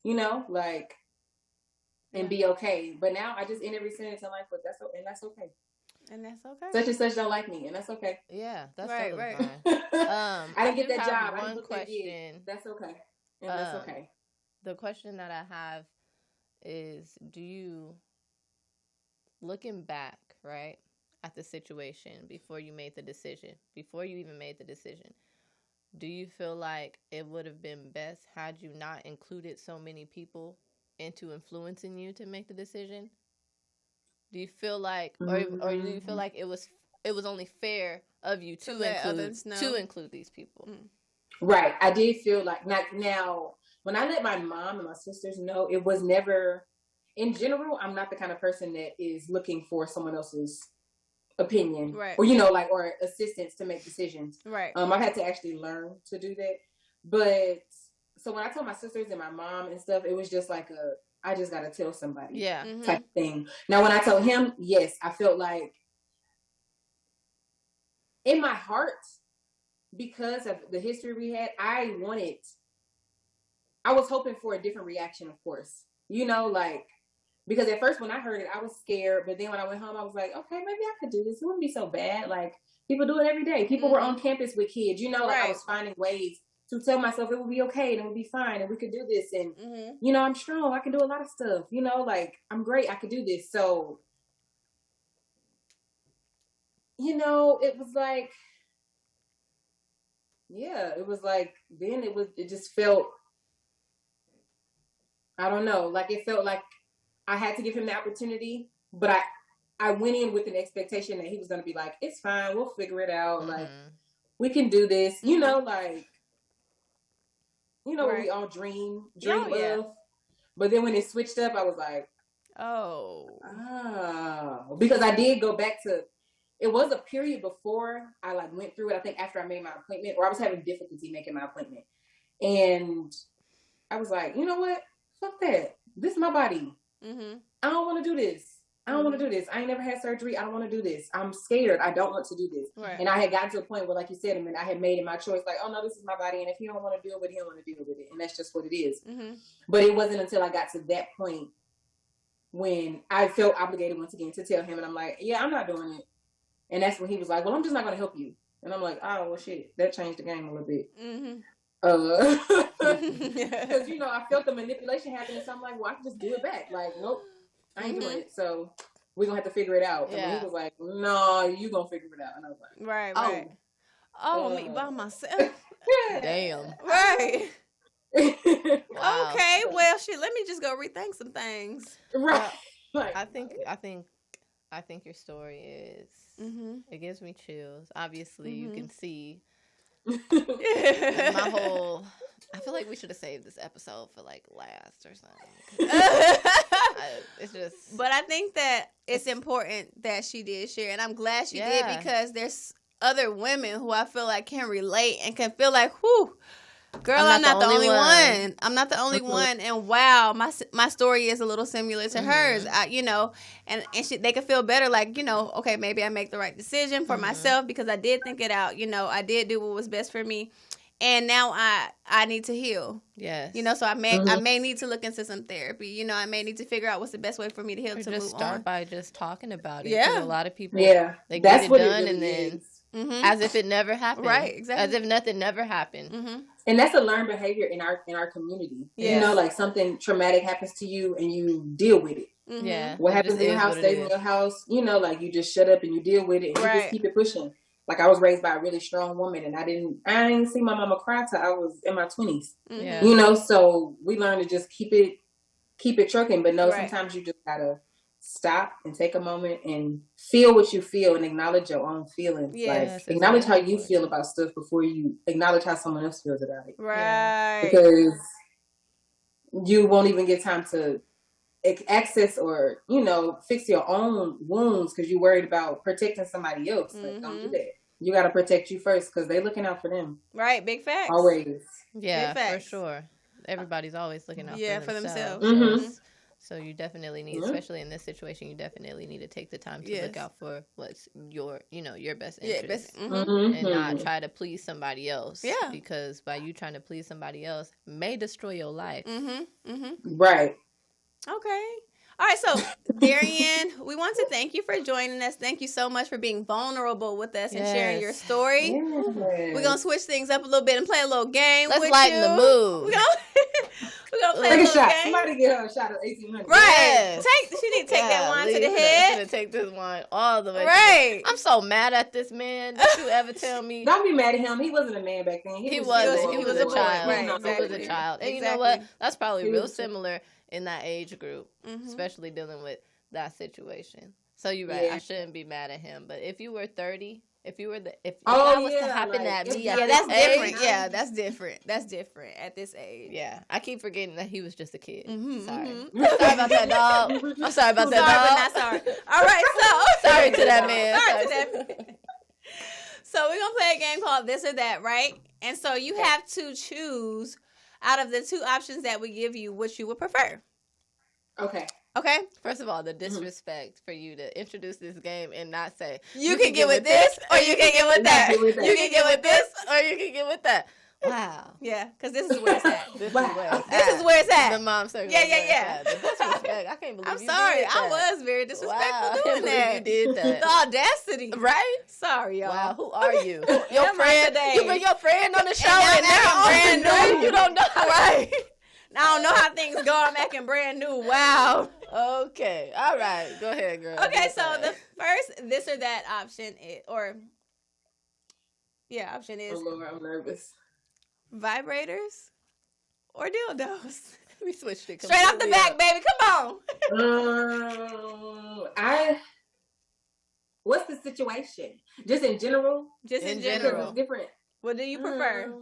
You know, like, and be okay. But now I just end every sentence in life with that's okay. And that's okay. Such and such don't like me, and that's okay. Yeah, that's right. fine. I didn't get that job. One question. That's okay. And that's okay. The question that I have is, do you, looking back, right, at the situation before you made the decision, before you even made the decision, do you feel like it would have been best had you not included so many people into influencing you to make the decision? Do you feel like, or do you feel like it was only fair of you to include these people? Right. I did feel like, now, when I let my mom and my sisters know, it was never, in general, I'm not the kind of person that is looking for someone else's opinion, right, or, you know, like, or assistance to make decisions. Right. I've had to actually learn to do that. But so when I told my sisters and my mom and stuff, it was just like I just got to tell somebody type thing. Now, when I told him, yes, I felt like in my heart, because of the history we had, I was hoping for a different reaction, of course, you know, like, because at first when I heard it, I was scared. But then when I went home, I was like, okay, maybe I could do this. It wouldn't be so bad. Like, people do it every day. People were on campus with kids, you know, like I was finding ways to tell myself it would be okay and it would be fine and we could do this. And, you know, I'm strong. I can do a lot of stuff, you know, like, I'm great. I could do this. So, you know, it was like, then it just felt, I don't know, like it felt like I had to give him the opportunity, but I went in with an expectation that he was going to be like, it's fine. We'll figure it out. Like, we can do this, you know, like, you know, what we all dream of. But then when it switched up, I was like, because I did go back to, it was a period before I like went through it. I think after I made my appointment, or I was having difficulty making my appointment. And I was like, you know what? Fuck that. This is my body. I don't want to do this. I don't want to do this. I ain't never had surgery. I don't want to do this. I'm scared. I don't want to do this. Right. And I had gotten to a point where, like you said, I mean, I had made it my choice. Like, oh no, this is my body. And if he don't want to deal with it, he don't want to deal with it. And that's just what it is. But it wasn't until I got to that point when I felt obligated once again to tell him. And I'm like, yeah, I'm not doing it. And that's when he was like, well, I'm just not going to help you. And I'm like, oh, well, shit. That changed the game a little bit. Because, you know, I felt the manipulation happening. So I'm like, well, I can just do it back. Like, nope. I ain't doing it, so we're going to have to figure it out. And he was like, no, you going to figure it out. And I was like, right. Me by myself. Damn. Right. Wow. Okay, well, shit, let me just go rethink some things. Right. I think your story is, it gives me chills. Obviously, you can see my whole, I feel like we should have saved this episode for like last or something. It's just, but I think that it's important that she did share, and I'm glad she did, because there's other women who I feel like can relate and can feel like, whew, girl, I'm not the only one. I'm not the only one. And wow, my story is a little similar to hers, you know, and they can feel better, like, you know, okay, maybe I make the right decision for myself because I did think it out, you know, I did do what was best for me. And now I need to heal. Yes. You know, so I may need to look into some therapy. You know, I may need to figure out what's the best way for me to heal, to move on. Just start by just talking about it. Yeah. A lot of people, they get it done and then as if it never happened. Right, exactly. As if nothing never happened. And that's a learned behavior in our community. Yes. You know, like something traumatic happens to you and you deal with it. Yeah. What happens in your house stays in your house. You know, like you just shut up and you deal with it and you just keep it pushing. Like I was raised by a really strong woman, and I didn't see my mama cry till I was in my 20s. Yeah. You know, so we learned to just keep it trucking. But no, Right. sometimes you just gotta stop and take a moment and feel what you feel and acknowledge your own feelings. Yes, like acknowledge how you feel about stuff before you acknowledge how someone else feels about it. Right. Because you won't even get time to access or, you know, fix your own wounds because you're worried about protecting somebody else. Like, don't do that. You got to protect you first because they're looking out for them. Right. Big facts. Always. Yeah, Big facts. for sure. Everybody's always looking out for themselves. Mm-hmm. So you definitely need, especially in this situation, you definitely need to take the time to look out for what's your best interest. And not try to please somebody else. Yeah. Because by you trying to please somebody else may destroy your life. Right. Okay. All right, so Darion, we want to thank you for joining us. Thank you so much for being vulnerable with us and sharing your story. Yes. We're going to switch things up a little bit and play a little game with you. Let's lighten the mood. We're going to play Take a a little shot. game. Somebody get her a shot of 1800. Right. Yes. She need to take that wine to the I'm head. going to take this wine all the way Right. I'm so mad at this man. Did you ever tell me? Don't be mad at him. He wasn't a man back then. He wasn't. He was a boy. child. Right, He was a child. And you know what? That's probably real similar in that age group, especially dealing with that situation. So you're right. Yeah. I shouldn't be mad at him. But if you were 30, if that was to happen at me, Yeah, at that's this different. age, Yeah, that's different. That's different at this age. yeah, I keep forgetting that he was just a kid. Sorry. Mm-hmm. Sorry about that, dog. I'm sorry about that, Sorry, dog. but not sorry. All right, so. Sorry to that man. Sorry to that man. So we're going to play a game called This or That, right? And so you have to choose out of the two options that we give you which you would prefer. Okay. Okay? First of all, the disrespect for you to introduce this game and not say, You can get with this or you can get with that. You can You can get with this. or you can get with that. Wow. Yeah, because this is where it's at. This Wow. is where it's This at. is where it's at. The mom circle. Yeah, is where yeah. it's at. The disrespect. I can't believe I'm you sorry. did that. I was very disrespectful Wow. I can't doing believe that. you did that. The audacity. Right? Sorry, y'all. Wow, who are you? Your Am I friend. today? You bring your friend on the show And and now now I'm brand brand new. new. You don't know. Right. I don't know how things go. I'm acting brand new. Wow. Okay. All right. Go ahead, girl. Okay, Do so that. the first this or that option is, option is Oh, Lord, I'm nervous. vibrators or dildos. we switched it Straight off the completely back, up. baby. Come on. What's the situation? Just in general? Just in In general. general. It's different. What do you prefer?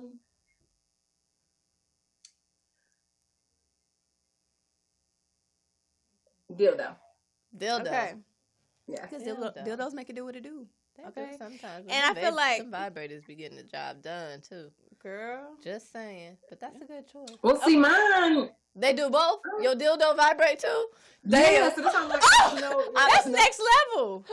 Dildo. Dildo. Okay. Yeah. Because Dildo. dildos make it do what it do. They do Okay. sometimes. And I feel like- some vibrators be getting the job done too. Girl. Just saying. But that's a good choice. Well, see, mine. They do both? Your dildo vibrate too? Yeah, so that's how I'm like, you know, That's next level.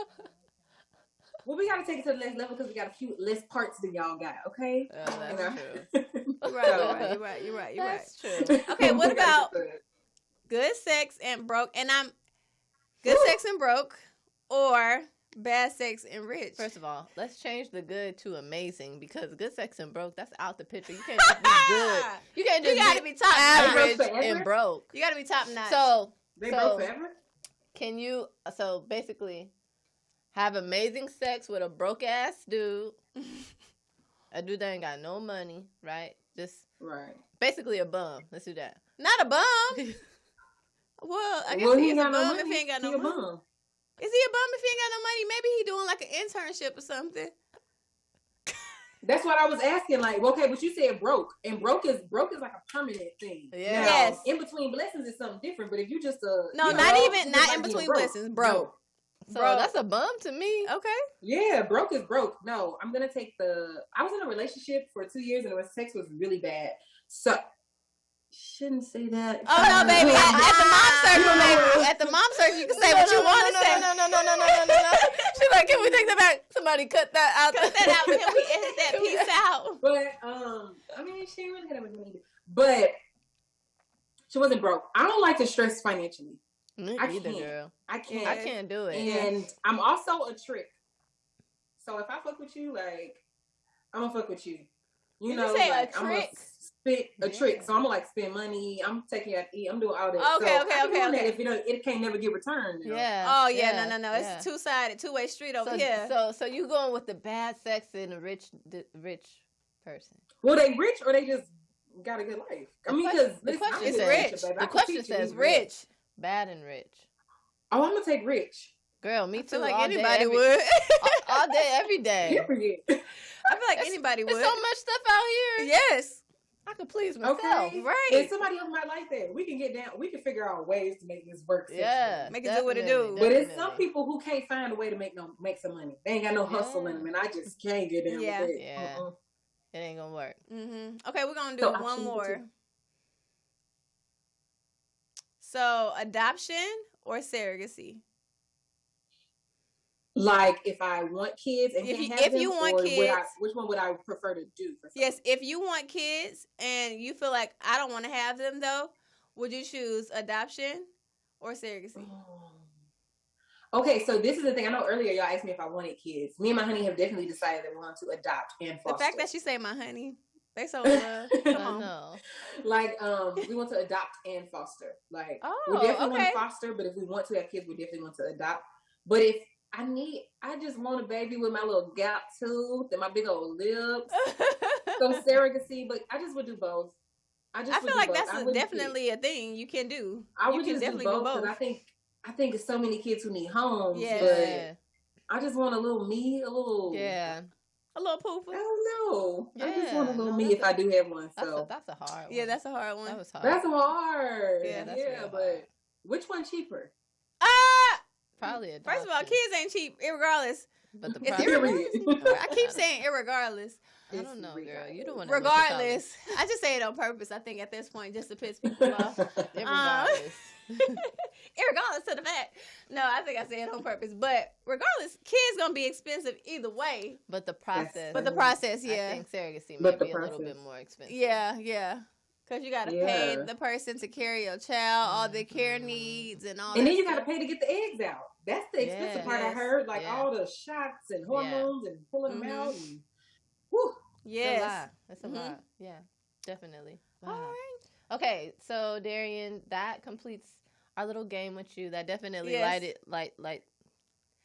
well, we got to take it to the next level because we got a few less parts than y'all got, okay? Oh, that's You know? true. You're right. You're right. That's true. Okay, what We gotta about get to it. good sex and broke? And I'm good sex and broke or bad sex and rich? First of all, let's change the good to amazing because good sex and broke, that's out the picture. You can't just be good. You can't just gotta be top average notch. and broke. You got to be top notch. So, They so broke forever? can you, so basically, have amazing sex with a broke ass dude, a dude that ain't got no money, right? Just Right. basically a bum. Let's do that. not a bum. Well, I guess Well, he's a got no bum money. if he ain't got no He a money. bum. Is he a bum if he ain't got no money? Maybe he doing like an internship or something. That's what I was asking. Like, okay, but you said broke, and broke is like a permanent thing. Yeah. Now, Yes. in between blessings is something different. But if you just No, you not know, even you not like in being between broke. blessings. Broke. So Broke. that's a bum to me. Okay. Yeah, broke is broke. No, I'm gonna take I was in a relationship for 2 years and the sex was really bad. So shouldn't say that. Oh no, baby! At the mom circle, baby. At the mom circle, you can say what you want to say. No. She's like, can we take that back? Somebody cut that out. Cut that out. Can we edit that piece out? But I mean, she didn't really have much money, but she wasn't broke. I don't like to stress financially. Me I either, can't. girl. I can't. I can't do it. And I'm also a trick. So if I fuck with you, like I'm gonna fuck with you. You Did know, you say like a I'm trick? a trick. So I'm gonna like spend money. I'm taking you out to eat. I'm doing all that. Okay, so I'm doing that okay. if it can't never get returned. You know? Yeah. Oh yeah, no. yeah. It's two-way street over So, here. So you going with the bad sex and the rich person? Well, they rich or they just got a good life. I mean, because the question is says rich. The question says Rich. Bad and rich. Oh, I'm gonna take rich. Girl, me I too. feel like all anybody day, would. all day, every day. Period. I feel like anybody would. There's so much stuff out here. Yes. I could please myself. Okay. Right. If somebody else might like that, we can get down. We can figure out ways to make this work. Yeah. Make it do what it do. But it's some people who can't find a way to make some money. They ain't got no hustle in them, and I just can't get down with it. Yeah. It ain't gonna work. Mm-hmm. Okay, we're gonna do one more. So, adoption or surrogacy? Like, if I want kids and if you want kids, which one would I prefer to do? Yes, if you want kids and you feel like I don't want to have them though, would you choose adoption or surrogacy? Okay, so this is the thing. I know earlier y'all asked me if I wanted kids. Me and my honey have definitely decided that we want to adopt and foster. The fact that she say my honey, they so love. Come on. No. Like, we want to adopt and foster. Like, Oh, we definitely want okay. to foster, but if we want to have kids, we definitely want to adopt. But if I just want a baby with my little gap tooth and my big old lips. So surrogacy, but I just would do both. I feel like that's definitely a thing you can do. I would just definitely do both because I think there's so many kids who need homes. Yeah. But I just want a little me, a little pooper. I don't know. Yeah, I just want a little me if I do have one. So that's a hard one. Yeah, that's a hard one. That was hard. That's hard. Yeah, that's real but hard. which one cheaper? Probably adoption. First of all, kids ain't cheap, irregardless. But the It's irregardless. I keep saying irregardless. I don't know, girl. You don't want to. Regardless, I just say it on purpose. I think at this point, just to piss people off. Regardless. Irregardless to the fact. No, I think I say it on purpose. But regardless, kids gonna be expensive either way. But the process. Yeah. I think surrogacy might be a little bit more expensive. Yeah. Because you got to pay the person to carry your child, all the care needs and all that. And then you got to pay to get the eggs out. That's the expensive part I heard. Like all the shots and hormones and pulling them out. And, whew. Yes. That's a lot. Yeah, definitely. Wow. All right. Okay, so Darion, that completes our little game with you. That definitely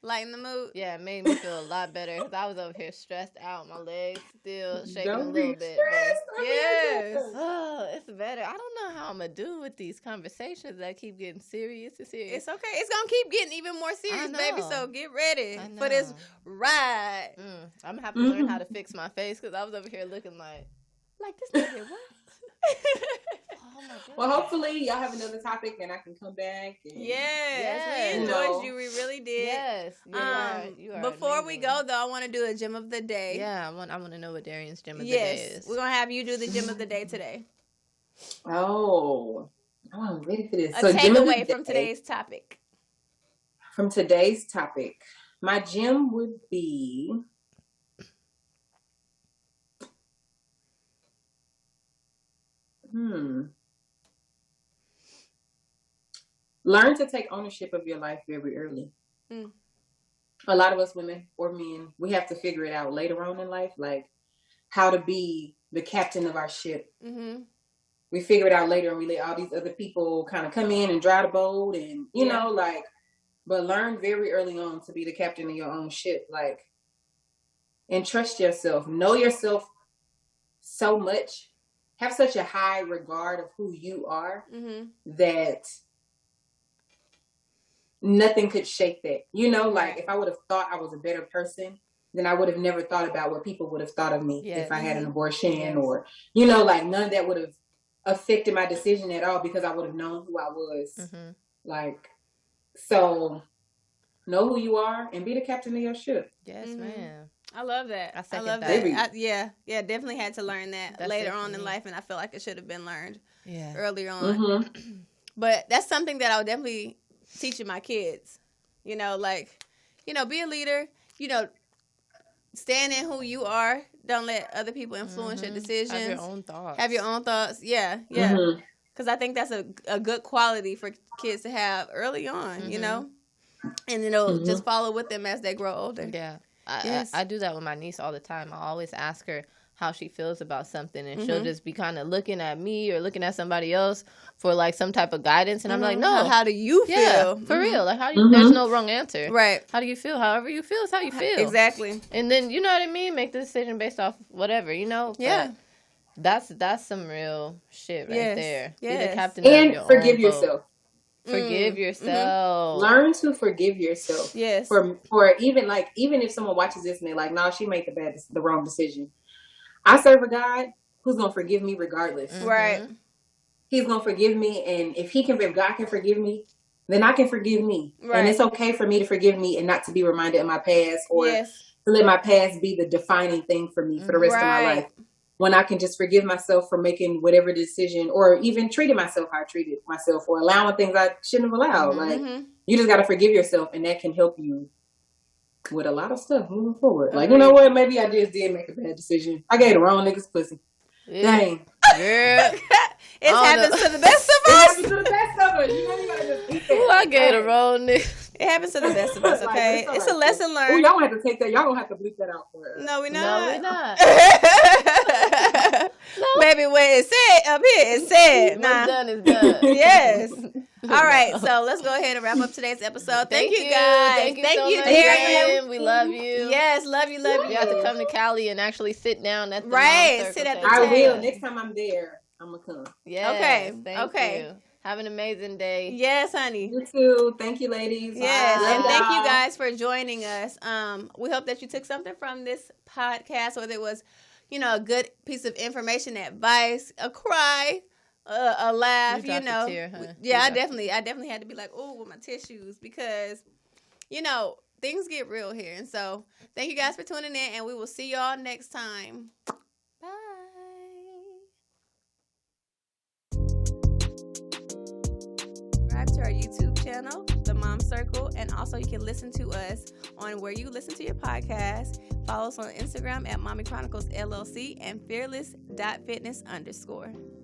Lighten the mood. Yeah, it made me feel a lot better because I was over here stressed out. My legs still shaking Don't a little be bit. stressed. Yes. Oh, it's better. I don't know how I'm gonna do with these conversations that keep getting serious and serious. It's okay. It's gonna keep getting even more serious, baby. So get ready for this ride. I'm gonna have to learn how to fix my face because I was over here looking like this nigga what? Oh my God. Well, hopefully y'all have another topic and I can come back. And, Yes. We enjoyed you. We really did. Yes. You are before amazing. we go, though, I want to do a gem of the day. Yeah, I want to know what Darion's gem of the day is. We're gonna have you do the gem of the day today. Oh, I'm ready for this. A So takeaway from today's topic. From today's topic, my gem would be. Learn to take ownership of your life very early. A lot of us women or men, we have to figure it out later on in life, like how to be the captain of our ship. We figure it out later and we let all these other people kind of come in and drive the boat and, you know, like, but learn very early on to be the captain of your own ship, like, and trust yourself. Know yourself so much. Have such a high regard of who you are that nothing could shake that. You know, like if I would have thought I was a better person, then I would have never thought about what people would have thought of me if I had an abortion or, you know, like none of that would have affected my decision at all because I would have known who I was. Like, so know who you are and be the captain of your ship. Yes, ma'am. I love that. I love that. Yeah, definitely had to learn that That's later on in life, and I feel like it should have been learned earlier on. Mm-hmm. But that's something that I would definitely teach my kids. You know, like, you know, be a leader. You know, stand in who you are. Don't let other people influence your decisions. Have your own thoughts. Have your own thoughts. Yeah. Because I think that's a good quality for kids to have early on. You know, and it'll just follow with them as they grow older. Yeah. I do that with my niece all the time. I always ask her, how she feels about something, and she'll just be kind of looking at me or looking at somebody else for like some type of guidance, and I'm like, no, how do you feel? Yeah, for real. Like, how do you, there's no wrong answer. Right. How do you feel? However you feel is how you feel. Exactly. And then, you know what I mean? Make the decision based off whatever, you know? Yeah. But that's some real shit right there. Yes. Be the captain of And your forgive own yourself. boat. Forgive yourself. Learn to forgive yourself. Yes. For even if someone watches this and they're like, no, she made the wrong decision. I serve a God who's gonna forgive me regardless. Right. He's gonna forgive me, and if God can forgive me, then I can forgive me. Right. And it's okay for me to forgive me and not to be reminded of my past, or to let my past be the defining thing for me for the rest of my life. When I can just forgive myself for making whatever decision, or even treating myself how I treated myself, or allowing things I shouldn't have allowed. Like, you just got to forgive yourself, and that can help you with a lot of stuff moving forward. Like, you know what? Maybe I just did make a bad decision. I gave the wrong niggas pussy. Dang. Girl. It happens to the best of us. It happens to the best of us. You know, you gotta just eat that. Ooh, I gave the wrong nigga. It happens to the best of us, okay? Like, it's a lesson Oh, learned. y'all gonna have to take that. Y'all gonna have to bleep that out for us. No, we're not. No, we're not. Baby, when it's said up here, it's said. What's done is done. Yes. All right, so let's go ahead and wrap up today's episode. Thank you, guys. Thank you so much, Darion. Darion. We love you. Yes, love you. You have to come to Cali and actually sit down at the Right, Mom Circle sit at the table. I will. Next time I'm there, I'm gonna come. Yes, Okay, thank okay. you. Have an amazing day. Yes, honey. You too. Thank you, ladies. Yes, Bye. and thank you guys for joining us. We hope that you took something from this podcast, whether it was, you know, a good piece of information, advice, a cry, a laugh. You know, a tear, huh? yeah, I definitely had to be like, oh, with my tissues, because, you know, things get real here. And so, thank you guys for tuning in, and we will see y'all next time. Bye. Subscribe to our YouTube channel, The Mom Circle, and also you can listen to us on where you listen to your podcast. Follow us on Instagram at Mommy Chronicles LLC and fearless.fitness_.